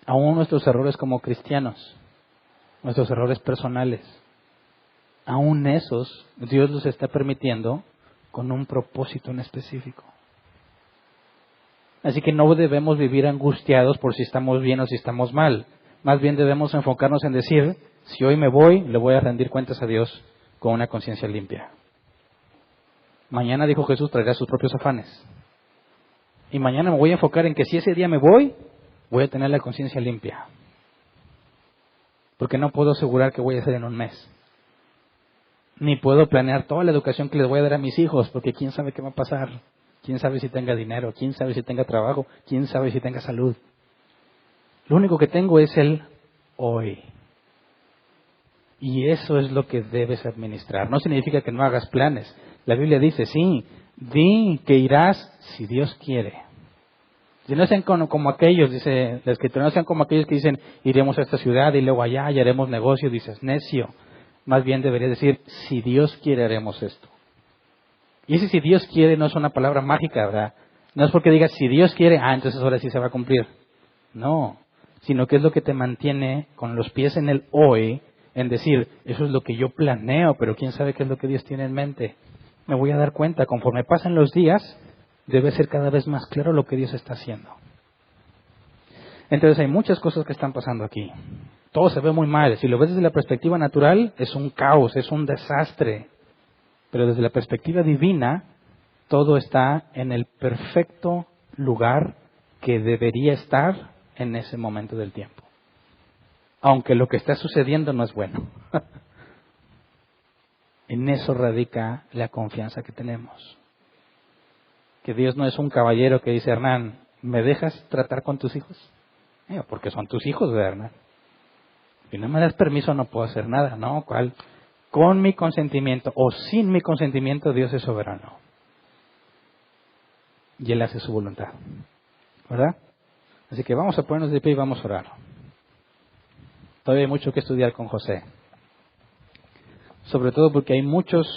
Aún nuestros errores como cristianos, nuestros errores personales, aún esos Dios los está permitiendo con un propósito en específico. Así que no debemos vivir angustiados por si estamos bien o si estamos mal. Más bien debemos enfocarnos en decir, si hoy me voy, le voy a rendir cuentas a Dios con una conciencia limpia. Mañana, dijo Jesús, traerá sus propios afanes. Y mañana me voy a enfocar en que si ese día me voy a tener la conciencia limpia. Porque no puedo asegurar que voy a hacer en un mes. Ni puedo planear toda la educación que les voy a dar a mis hijos, porque quién sabe qué va a pasar. Quién sabe si tenga dinero, quién sabe si tenga trabajo, quién sabe si tenga salud. Lo único que tengo es el hoy. Y eso es lo que debes administrar. No significa que no hagas planes. La Biblia dice, sí, di que irás si Dios quiere. Si no sean como aquellos, dice la Escritura, no sean como aquellos que dicen, iremos a esta ciudad y luego allá y haremos negocio. Dices, necio. Más bien debería decir, si Dios quiere haremos esto. Y ese si Dios quiere no es una palabra mágica, ¿verdad? No es porque digas, si Dios quiere, entonces ahora sí se va a cumplir. No, sino que es lo que te mantiene con los pies en el hoy, en decir, eso es lo que yo planeo, pero quién sabe qué es lo que Dios tiene en mente. Me voy a dar cuenta, conforme pasan los días, debe ser cada vez más claro lo que Dios está haciendo. Entonces hay muchas cosas que están pasando aquí. Todo se ve muy mal. Si lo ves desde la perspectiva natural, es un caos, es un desastre. Pero desde la perspectiva divina, todo está en el perfecto lugar que debería estar en ese momento del tiempo. Aunque lo que está sucediendo no es bueno. En eso radica la confianza que tenemos. Que Dios no es un caballero que dice, Hernán, ¿me dejas tratar con tus hijos? Porque son tus hijos, ¿verdad, Hernán? Si no me das permiso no puedo hacer nada, ¿no? ¿Cuál? Con mi consentimiento o sin mi consentimiento, Dios es soberano. Y Él hace su voluntad. ¿Verdad? Así que vamos a ponernos de pie y vamos a orar. Todavía hay mucho que estudiar con José. Sobre todo porque hay muchos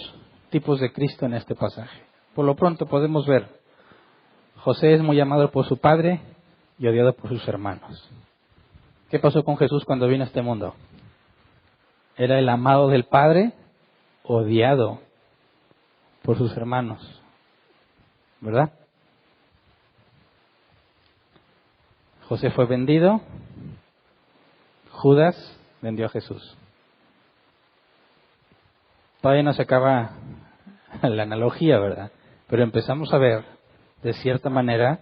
tipos de Cristo en este pasaje. Por lo pronto podemos ver, José es muy amado por su padre y odiado por sus hermanos. ¿Qué pasó con Jesús cuando vino a este mundo? Era el amado del Padre, odiado por sus hermanos. ¿Verdad? José fue vendido, Judas vendió a Jesús. Todavía no se acaba la analogía, ¿verdad? Pero empezamos a ver, de cierta manera,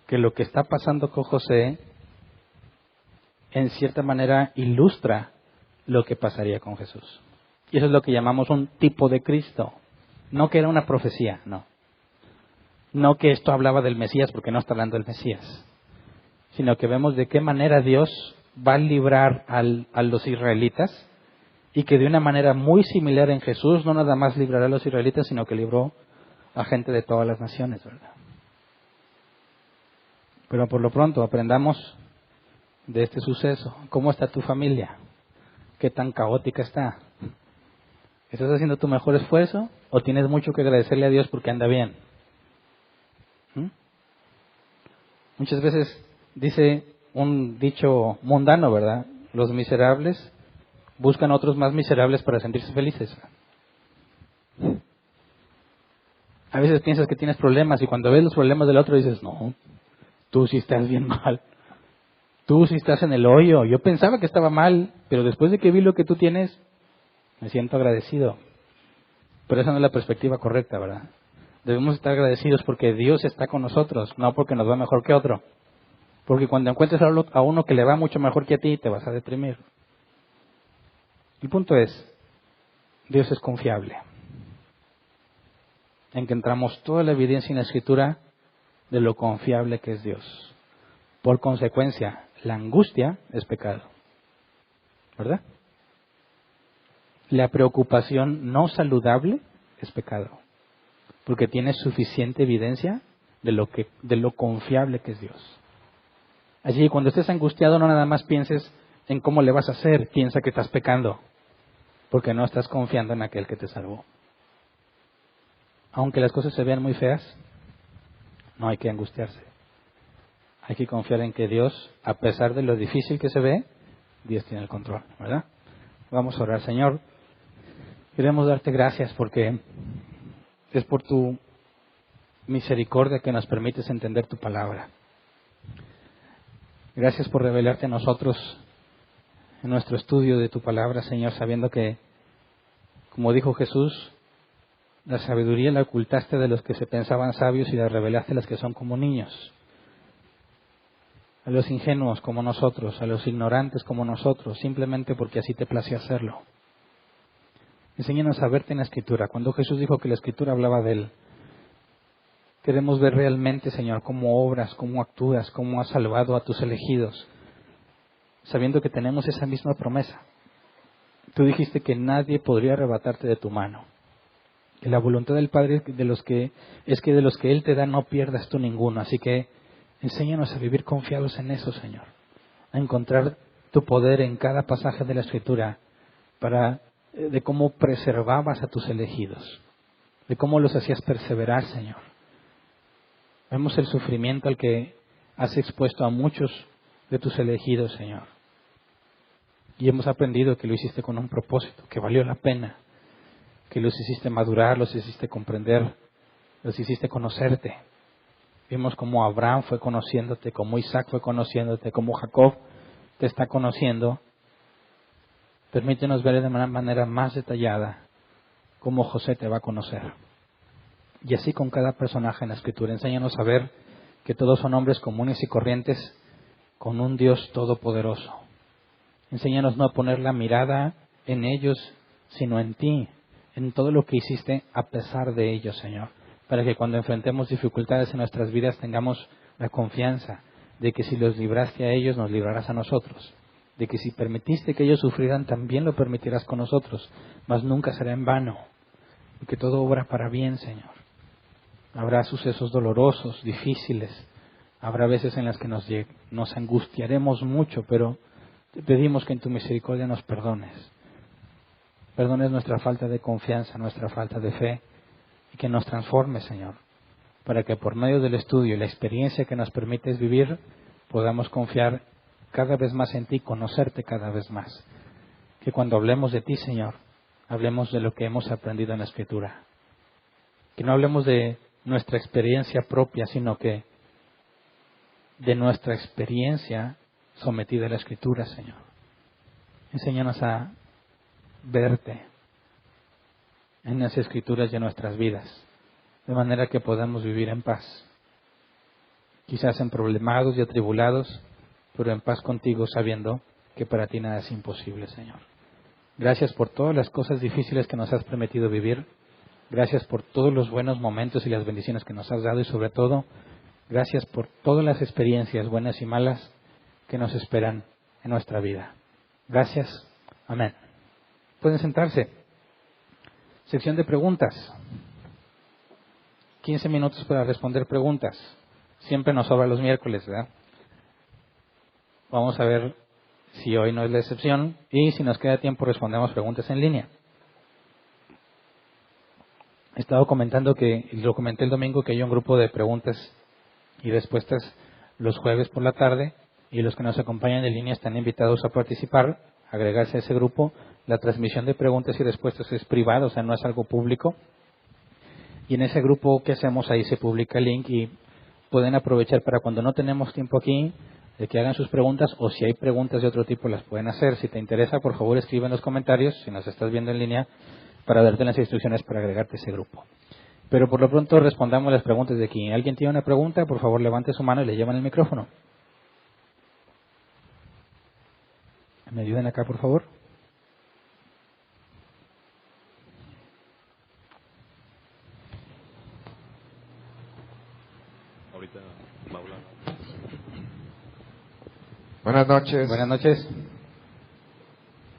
que lo que está pasando con José, en cierta manera, ilustra lo que pasaría con Jesús. Y eso es lo que llamamos un tipo de Cristo. No que era una profecía, no. No que esto hablaba del Mesías, porque no está hablando del Mesías. Sino que vemos de qué manera Dios va a librar a los israelitas, y que de una manera muy similar en Jesús, no nada más librará a los israelitas, sino que libró a gente de todas las naciones, ¿verdad? Pero por lo pronto aprendamos de este suceso. ¿Cómo está tu familia? ¿Qué tan caótica está? ¿Estás haciendo tu mejor esfuerzo o tienes mucho que agradecerle a Dios porque anda bien? Muchas veces dice un dicho mundano, ¿verdad? Los miserables buscan otros más miserables para sentirse felices. A veces piensas que tienes problemas y cuando ves los problemas del otro dices, no, tú sí estás bien mal. Tú sí estás en el hoyo. Yo pensaba que estaba mal, pero después de que vi lo que tú tienes, me siento agradecido. Pero esa no es la perspectiva correcta, ¿verdad? Debemos estar agradecidos porque Dios está con nosotros, no porque nos va mejor que otro. Porque cuando encuentres a uno que le va mucho mejor que a ti, te vas a deprimir. El punto es, Dios es confiable. Encontramos toda la evidencia en la Escritura de lo confiable que es Dios. Por consecuencia, la angustia es pecado. ¿Verdad? La preocupación no saludable es pecado. Porque tienes suficiente evidencia de lo confiable que es Dios. Así que cuando estés angustiado, no nada más pienses en cómo le vas a hacer, piensa que estás pecando. Porque no estás confiando en aquel que te salvó. Aunque las cosas se vean muy feas, no hay que angustiarse. Hay que confiar en que Dios, a pesar de lo difícil que se ve, Dios tiene el control, ¿verdad? Vamos a orar, Señor. Queremos darte gracias porque es por tu misericordia que nos permites entender tu palabra. Gracias por revelarte a nosotros en nuestro estudio de tu palabra, Señor, sabiendo que, como dijo Jesús, la sabiduría la ocultaste de los que se pensaban sabios y la revelaste a los que son como niños. A los ingenuos como nosotros, a los ignorantes como nosotros, simplemente porque así te place hacerlo. Enséñanos a verte en la Escritura. Cuando Jesús dijo que la Escritura hablaba de Él, queremos ver realmente, Señor, cómo obras, cómo actúas, cómo has salvado a tus elegidos, sabiendo que tenemos esa misma promesa. Tú dijiste que nadie podría arrebatarte de tu mano. Que la voluntad del Padre es que de los que Él te da no pierdas tú ninguno. Así que enséñanos a vivir confiados en eso, Señor. A encontrar tu poder en cada pasaje de la Escritura de cómo preservabas a tus elegidos, de cómo los hacías perseverar, Señor. Vemos el sufrimiento al que has expuesto a muchos de tus elegidos, Señor. Y hemos aprendido que lo hiciste con un propósito, que valió la pena, que los hiciste madurar, los hiciste comprender, los hiciste conocerte. Vimos cómo Abraham fue conociéndote, cómo Isaac fue conociéndote, cómo Jacob te está conociendo. Permítenos ver de una manera más detallada cómo José te va a conocer. Y así con cada personaje en la Escritura. Enséñanos a ver que todos son hombres comunes y corrientes con un Dios todopoderoso. Enséñanos no a poner la mirada en ellos, sino en ti, en todo lo que hiciste a pesar de ellos, Señor. Para que cuando enfrentemos dificultades en nuestras vidas tengamos la confianza de que si los libraste a ellos, nos librarás a nosotros. De que si permitiste que ellos sufrieran, también lo permitirás con nosotros. Mas nunca será en vano. Y que todo obra para bien, Señor. Habrá sucesos dolorosos, difíciles. Habrá veces en las que nos angustiaremos mucho, pero te pedimos que en tu misericordia nos perdones. Perdones nuestra falta de confianza, nuestra falta de fe. Y que nos transforme, Señor. Para que por medio del estudio y la experiencia que nos permites vivir, podamos confiar cada vez más en ti, conocerte cada vez más. Que cuando hablemos de ti, Señor, hablemos de lo que hemos aprendido en la Escritura. Que no hablemos de nuestra experiencia propia, sino que de nuestra experiencia sometida a la Escritura, Señor. Enséñanos a verte en las Escrituras y en nuestras vidas, de manera que podamos vivir en paz. Quizás en problemados y atribulados, pero en paz contigo, sabiendo que para ti nada es imposible, Señor. Gracias por todas las cosas difíciles que nos has permitido vivir. Gracias por todos los buenos momentos y las bendiciones que nos has dado. Y sobre todo, gracias por todas las experiencias buenas y malas que nos esperan en nuestra vida. Gracias. Amén. Pueden sentarse. Sección de preguntas. 15 minutos para responder preguntas. Siempre nos sobra los miércoles, ¿verdad? Vamos a ver si hoy no es la excepción y si nos queda tiempo respondemos preguntas en línea. He estado comentando y lo comenté el domingo, que hay un grupo de preguntas y respuestas los jueves por la tarde y los que nos acompañan en línea están invitados a participar, agregarse a ese grupo. La transmisión de preguntas y respuestas es privada, o sea, no es algo público. Y en ese grupo que hacemos ahí se publica el link y pueden aprovechar para cuando no tenemos tiempo aquí, de que hagan sus preguntas, o si hay preguntas de otro tipo las pueden hacer. Si te interesa, por favor escribe en los comentarios, si nos estás viendo en línea, para darte las instrucciones para agregarte a ese grupo. Pero por lo pronto respondamos las preguntas de aquí. ¿Alguien tiene una pregunta? Por favor levante su mano y le llevan el micrófono. ¿Me ayudan acá, por favor? Ahorita va a hablar. Buenas noches. Buenas noches.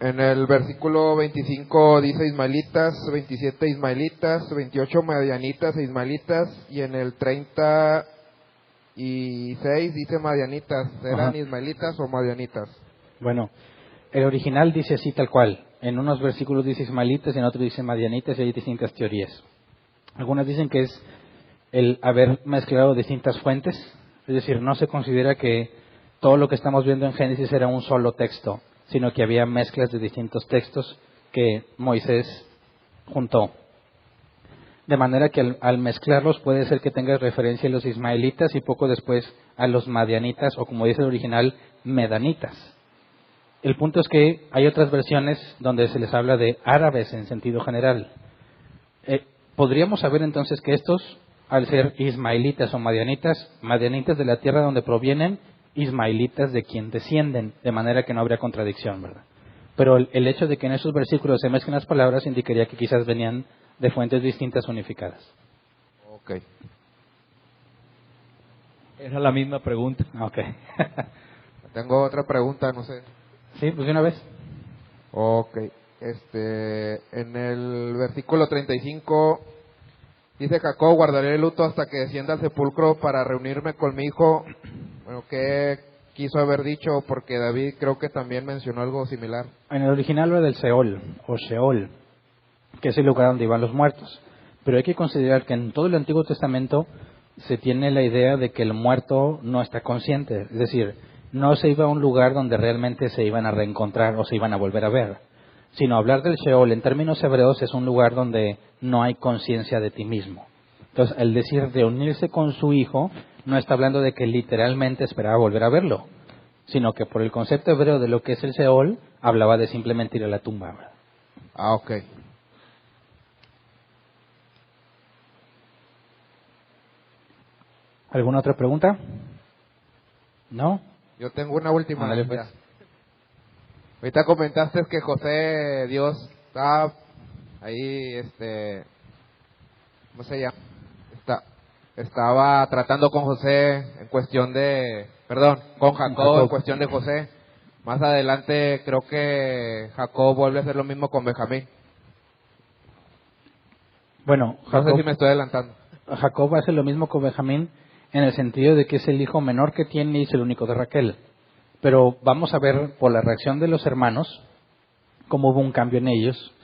En el versículo 25 dice ismaelitas, 27 ismaelitas, 28 madianitas e ismaelitas, y en el 36 dice madianitas. ¿Eran ismaelitas o madianitas? Bueno, el original dice así tal cual. En unos versículos dice ismaelitas, en otros dice madianitas, y hay distintas teorías. Algunas dicen que es el haber mezclado distintas fuentes, es decir, no se considera que todo lo que estamos viendo en Génesis era un solo texto, sino que había mezclas de distintos textos que Moisés juntó. De manera que al mezclarlos puede ser que tengas referencia a los ismaelitas y poco después a los madianitas, o como dice el original, medanitas. El punto es que hay otras versiones donde se les habla de árabes en sentido general. Podríamos saber entonces que estos, al ser ismaelitas o madianitas, madianitas de la tierra donde provienen, ismaelitas de quien descienden, de manera que no habría contradicción, ¿verdad? Pero el hecho de que en esos versículos se mezclen las palabras indicaría que quizás venían de fuentes distintas unificadas. Ok. Era la misma pregunta. Ok. Tengo otra pregunta, no sé. Sí, pues de una vez. Ok. En el versículo 35 dice Jacob: guardaré el luto hasta que descienda al sepulcro para reunirme con mi hijo. Bueno, ¿qué quiso haber dicho? Porque David creo que también mencionó algo similar. En el original habla del Seol, o Sheol, que es el lugar donde iban los muertos. Pero hay que considerar que en todo el Antiguo Testamento se tiene la idea de que el muerto no está consciente. Es decir, no se iba a un lugar donde realmente se iban a reencontrar o se iban a volver a ver. Sino hablar del Sheol en términos hebreos es un lugar donde no hay conciencia de ti mismo. Entonces, el decir de unirse con su hijo no está hablando de que literalmente esperaba volver a verlo, sino que por el concepto hebreo de lo que es el Seol, hablaba de simplemente ir a la tumba. Ah, ok. ¿Alguna otra pregunta? ¿No? Yo tengo una última. Ándale, pues. Ahorita comentaste que José, Dios, estaba ahí, ¿cómo se llama? Estaba tratando con José en cuestión de, con Jacob en cuestión de José. Más adelante creo que Jacob vuelve a hacer lo mismo con Benjamín. Bueno, No sé si me estoy adelantando. Jacob hace lo mismo con Benjamín en el sentido de que es el hijo menor que tiene y es el único de Raquel. Pero vamos a ver por la reacción de los hermanos cómo hubo un cambio en ellos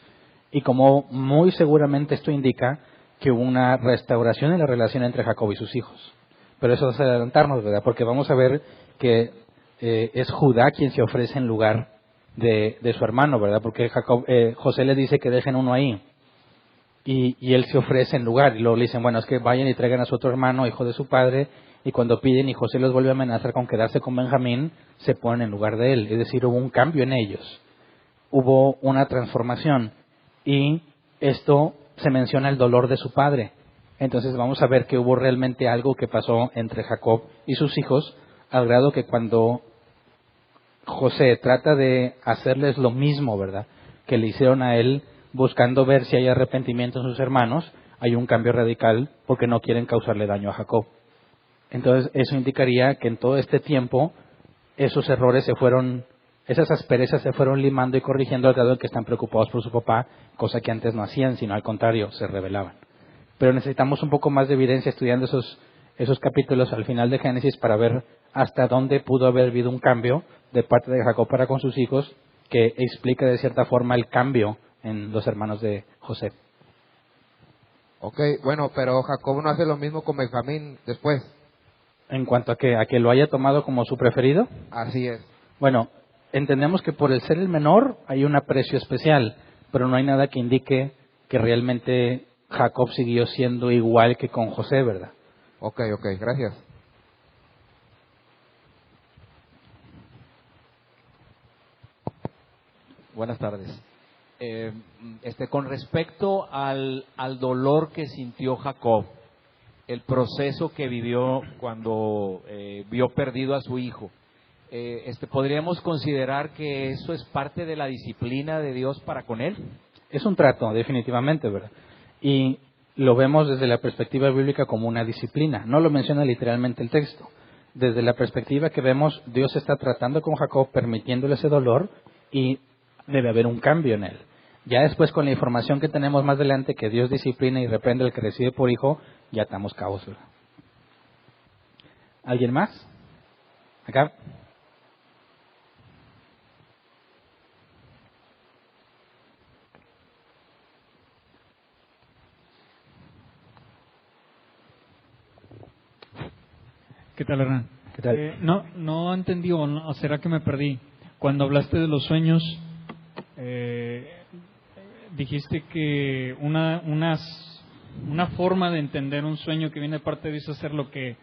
y cómo muy seguramente esto indica que hubo una restauración en la relación entre Jacob y sus hijos. Pero eso es adelantarnos, ¿verdad? Porque vamos a ver que es Judá quien se ofrece en lugar de su hermano, ¿verdad? Porque José le dice que dejen uno ahí. Y él se ofrece en lugar. Y luego le dicen, bueno, es que vayan y traigan a su otro hermano, hijo de su padre. Y cuando piden y José los vuelve a amenazar con quedarse con Benjamín, se ponen en lugar de él. Es decir, hubo un cambio en ellos. Hubo una transformación. Y esto se menciona el dolor de su padre. Entonces vamos a ver que hubo realmente algo que pasó entre Jacob y sus hijos, al grado que cuando José trata de hacerles lo mismo, ¿verdad?, que le hicieron a él, buscando ver si hay arrepentimiento en sus hermanos, hay un cambio radical porque no quieren causarle daño a Jacob. Entonces eso indicaría que en todo este tiempo esos errores esas asperezas se fueron limando y corrigiendo al grado de que están preocupados por su papá, cosa que antes no hacían, sino al contrario, se rebelaban. Pero necesitamos un poco más de evidencia estudiando esos capítulos al final de Génesis para ver hasta dónde pudo haber habido un cambio de parte de Jacob para con sus hijos que explica de cierta forma el cambio en los hermanos de José. Ok, bueno, pero Jacob no hace lo mismo con Benjamín después. En cuanto a que lo haya tomado como su preferido, Así es. bueno, entendemos que por el ser el menor hay un aprecio especial, pero no hay nada que indique que realmente Jacob siguió siendo igual que con José, ¿verdad? Ok, gracias. Buenas tardes. Con respecto al dolor que sintió Jacob, el proceso que vivió cuando vio perdido a su hijo, ¿podríamos considerar que eso es parte de la disciplina de Dios para con él? Es un trato, definitivamente, ¿verdad? Y lo vemos desde la perspectiva bíblica como una disciplina. No lo menciona literalmente el texto. Desde la perspectiva que vemos, Dios está tratando con Jacob, permitiéndole ese dolor, y debe haber un cambio en él. Ya después, con la información que tenemos más adelante, que Dios disciplina y reprende al que recibe por hijo, ya estamos cabos, ¿verdad? ¿Alguien más? ¿Acá? ¿Qué tal, Hernán? ¿Qué tal? No entendí, o será que me perdí. Cuando hablaste de los sueños, dijiste que una forma de entender un sueño que viene de parte de Dios es hacer lo que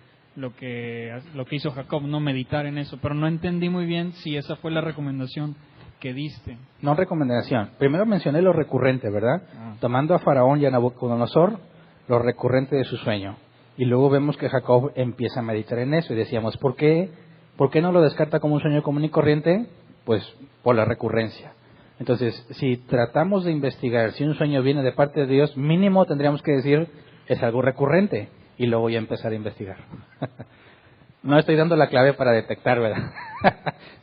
hizo Jacob, no meditar en eso. Pero no entendí muy bien si esa fue la recomendación que diste. No recomendación. Primero mencioné lo recurrente, ¿verdad? Tomando a Faraón y a Nabucodonosor, lo recurrente de su sueño. Y luego vemos que Jacob empieza a meditar en eso y decíamos, ¿por qué no lo descarta como un sueño común y corriente? Pues por la recurrencia. Entonces, si tratamos de investigar si un sueño viene de parte de Dios, mínimo tendríamos que decir, es algo recurrente, y luego ya empezar a investigar. No estoy dando la clave para detectar, ¿verdad?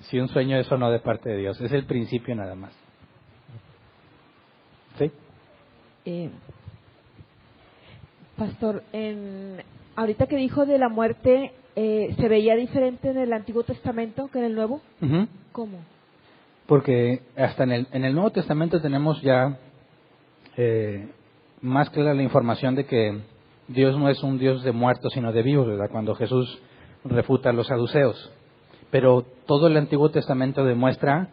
Si un sueño es o no de parte de Dios. Es el principio nada más. ¿Sí? Pastor, ahorita que dijo de la muerte, ¿se veía diferente en el Antiguo Testamento que en el Nuevo? Uh-huh. ¿Cómo? Porque hasta en el Nuevo Testamento tenemos ya más clara la información de que Dios no es un Dios de muertos, sino de vivos, ¿verdad? Cuando Jesús refuta a los saduceos. Pero todo el Antiguo Testamento demuestra,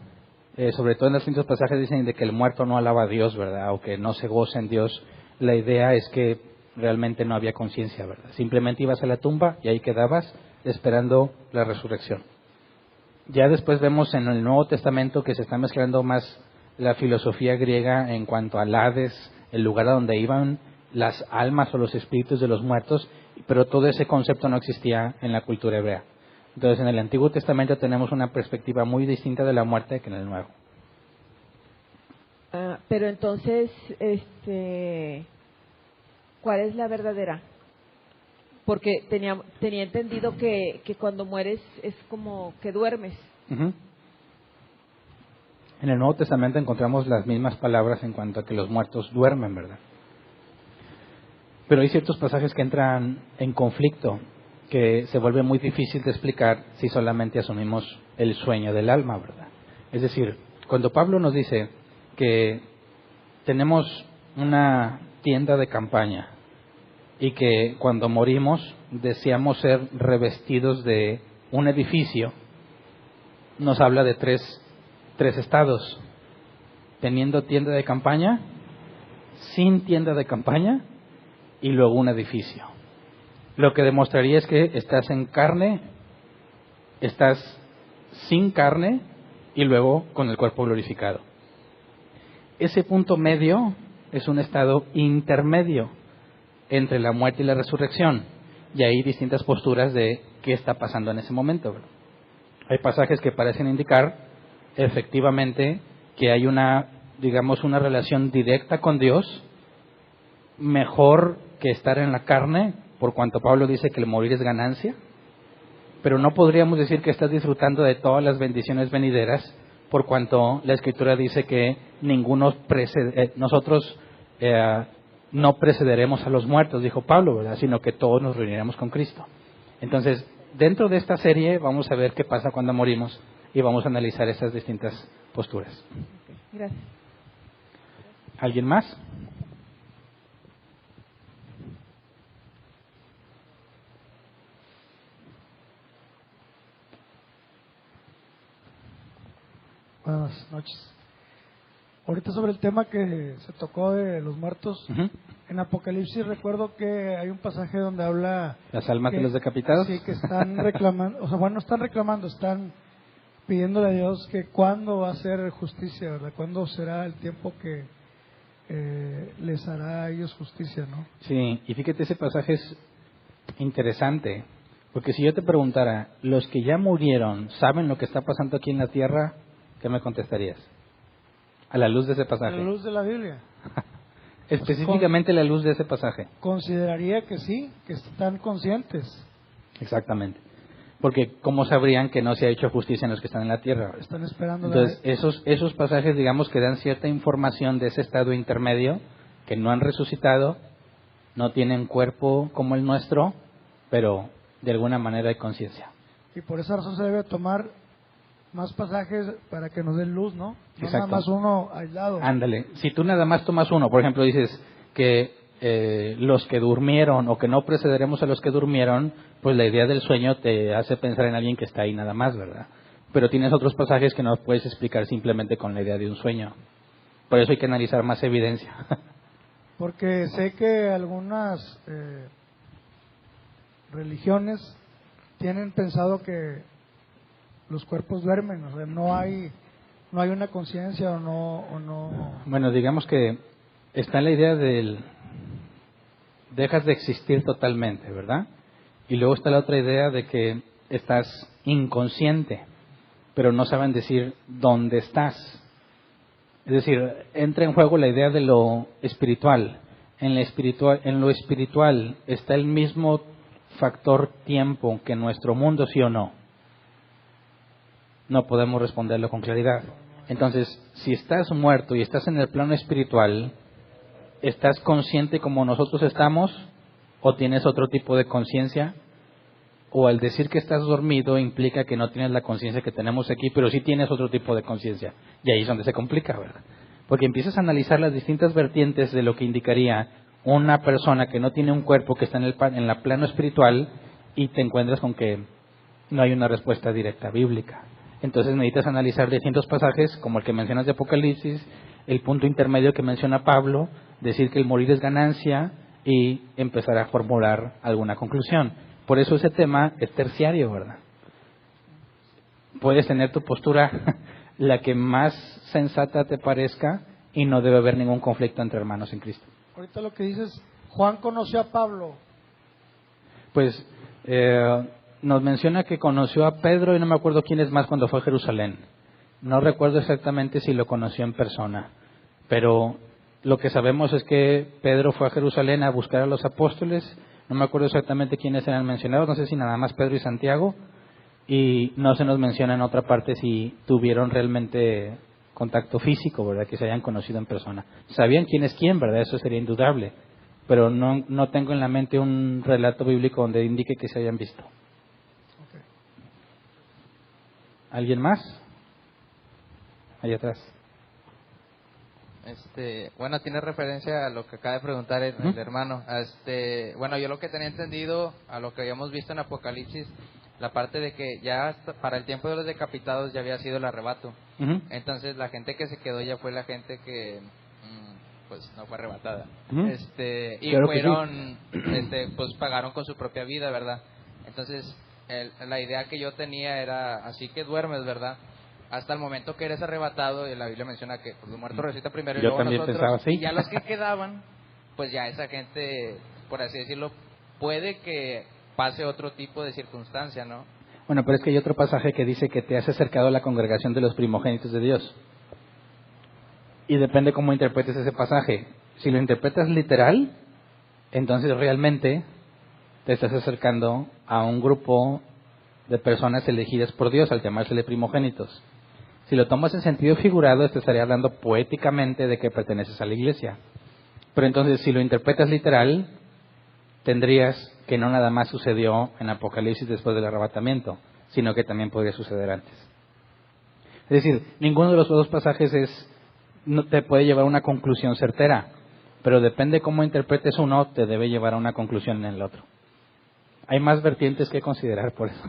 sobre todo en los distintos pasajes dicen de que el muerto no alaba a Dios, ¿verdad? O que no se goza en Dios. La idea es que realmente no había conciencia, ¿verdad? Simplemente ibas a la tumba y ahí quedabas esperando la resurrección. Ya después vemos en el Nuevo Testamento que se está mezclando más la filosofía griega en cuanto al Hades, el lugar a donde iban las almas o los espíritus de los muertos, pero todo ese concepto no existía en la cultura hebrea. Entonces, en el Antiguo Testamento tenemos una perspectiva muy distinta de la muerte que en el Nuevo. Pero entonces, ¿cuál es la verdadera? Porque tenía entendido que cuando mueres es como que duermes. Uh-huh. En el Nuevo Testamento encontramos las mismas palabras en cuanto a que los muertos duermen, ¿verdad? Pero hay ciertos pasajes que entran en conflicto, que se vuelve muy difícil de explicar si solamente asumimos el sueño del alma, ¿verdad? Es decir, cuando Pablo nos dice que tenemos una tienda de campaña y que cuando morimos deseamos ser revestidos de un edificio, nos habla de tres estados: teniendo tienda de campaña, sin tienda de campaña y luego un edificio. Lo que demostraría es que estás en carne, estás sin carne y luego con el cuerpo glorificado. Ese punto medio es un estado intermedio entre la muerte y la resurrección, y hay distintas posturas de qué está pasando en ese momento, ¿verdad? Hay pasajes que parecen indicar efectivamente que hay una relación directa con Dios, mejor que estar en la carne, por cuanto Pablo dice que el morir es ganancia, pero no podríamos decir que estás disfrutando de todas las bendiciones venideras, por cuanto la Escritura dice que nosotros no precederemos a los muertos, dijo Pablo, ¿verdad? Sino que todos nos reuniremos con Cristo. Entonces, dentro de esta serie vamos a ver qué pasa cuando morimos y vamos a analizar esas distintas posturas. Gracias. ¿Alguien más? Buenas noches. Ahorita sobre el tema que se tocó de los muertos, Ujú. en Apocalipsis recuerdo que hay un pasaje donde habla... Las almas que- de los decapitados. Sí, que están reclamando, o sea, bueno, no están reclamando, están pidiéndole a Dios que cuándo va a ser justicia, ¿verdad? ¿Cuándo será el tiempo que les hará a ellos justicia, no? Sí, y fíjate, ese pasaje es interesante, porque si yo te preguntara, los que ya murieron, ¿saben lo que está pasando aquí en la tierra? ¿Qué me contestarías? A la luz de ese A pasaje. la luz de la Biblia. Específicamente la luz de ese pasaje. Consideraría que sí, que están conscientes, Exactamente. Porque ¿cómo sabrían que no se ha hecho justicia en los que están en la tierra? están esperando Entonces, esos pasajes, digamos, que dan cierta información de ese estado intermedio, que no han resucitado, no tienen cuerpo como el nuestro, pero de alguna manera hay conciencia. y por esa razón se debe tomar más pasajes para que nos den luz, ¿no? No nada Exacto. más uno aislado. Ándale, si tú nada más tomas uno, por ejemplo, dices que los que durmieron o que no precederemos a los que durmieron, pues la idea del sueño te hace pensar en alguien que está ahí nada más, ¿verdad? Pero tienes otros pasajes que no puedes explicar simplemente con la idea de un sueño. Por eso hay que analizar más evidencia. Porque sé que algunas religiones tienen pensado que los cuerpos duermen, o sea, no hay una conciencia o no. Bueno, digamos que está la idea del dejas de existir totalmente, ¿verdad? Y luego está la otra idea de que estás inconsciente, pero no saben decir dónde estás. Es decir, entra en juego la idea de lo espiritual. En lo espiritual está el mismo factor tiempo que en nuestro mundo, ¿sí o no? No podemos responderlo con claridad. Entonces, si estás muerto y estás en el plano espiritual, ¿estás consciente como nosotros estamos? ¿O tienes otro tipo de conciencia? O al decir que estás dormido implica que no tienes la conciencia que tenemos aquí, pero sí tienes otro tipo de conciencia. Y ahí es donde se complica, ¿verdad? Porque empiezas a analizar las distintas vertientes de lo que indicaría una persona que no tiene un cuerpo, que está en la plano espiritual, y te encuentras con que no hay una respuesta directa bíblica. Entonces necesitas analizar distintos pasajes, como el que mencionas de Apocalipsis, el punto intermedio que menciona Pablo, decir que el morir es ganancia y empezar a formular alguna conclusión. Por eso ese tema es terciario, ¿verdad? Puedes tener tu postura la que más sensata te parezca y no debe haber ningún conflicto entre hermanos en Cristo. Ahorita lo que dices, Juan conoció a Pablo. Pues nos menciona que conoció a Pedro y no me acuerdo quién es más cuando fue a Jerusalén. No recuerdo exactamente si lo conoció en persona, pero lo que sabemos es que Pedro fue a Jerusalén a buscar a los apóstoles. No me acuerdo exactamente quiénes eran mencionados, no sé si nada más Pedro y Santiago, y no se nos menciona en otra parte si tuvieron realmente contacto físico, ¿verdad? Que se hayan conocido en persona. Sabían quién es quién, ¿verdad? Eso sería indudable, pero no tengo en la mente un relato bíblico donde indique que se hayan visto. Okay. ¿Alguien más? Allá atrás. Bueno, tiene referencia a lo que acaba de preguntar el hermano. Bueno, yo lo que tenía entendido, a lo que habíamos visto en Apocalipsis, la parte de que ya para el tiempo de los decapitados ya había sido el arrebato. Uh-huh. Entonces la gente que se quedó ya fue la gente que pues no fue arrebatada. Uh-huh. Y Claro que fueron, pues pagaron con su propia vida, ¿verdad? Entonces la idea que yo tenía era, así que duermes, ¿verdad? Hasta el momento que eres arrebatado, y la Biblia menciona que pues, los muertos resucitan primero y Yo luego también nosotros, pensaba así. y ya los que quedaban, pues ya esa gente, por así decirlo, puede que pase otro tipo de circunstancia, ¿no? Bueno, pero es que hay otro pasaje que dice que te has acercado a la congregación de los primogénitos de Dios. Y depende cómo interpretes ese pasaje. Si lo interpretas literal, entonces realmente te estás acercando a un grupo de personas elegidas por Dios al llamársele primogénitos. Si lo tomas en sentido figurado, te estaría hablando poéticamente de que perteneces a la iglesia. Pero entonces, si lo interpretas literal, tendrías que no nada más sucedió en Apocalipsis después del arrebatamiento, sino que también podría suceder antes. Es decir, ninguno de los dos pasajes no te puede llevar a una conclusión certera, pero depende cómo interpretes uno, te debe llevar a una conclusión en el otro. Hay más vertientes que considerar por eso.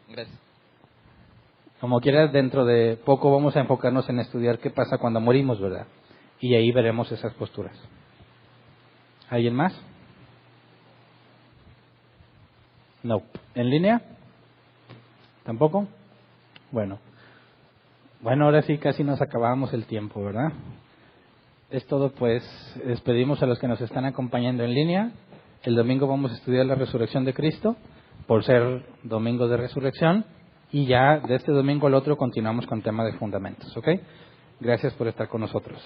Gracias. Como quiera, dentro de poco vamos a enfocarnos en estudiar qué pasa cuando morimos, ¿verdad? Y ahí veremos esas posturas. ¿Alguien más? No. ¿En línea? ¿Tampoco? Bueno, ahora sí casi nos acabamos el tiempo, ¿verdad? Es todo, pues. Despedimos a los que nos están acompañando en línea. El domingo vamos a estudiar la resurrección de Cristo, por ser domingo de resurrección. Y ya de este domingo al otro continuamos con tema de fundamentos, ¿ok? Gracias por estar con nosotros.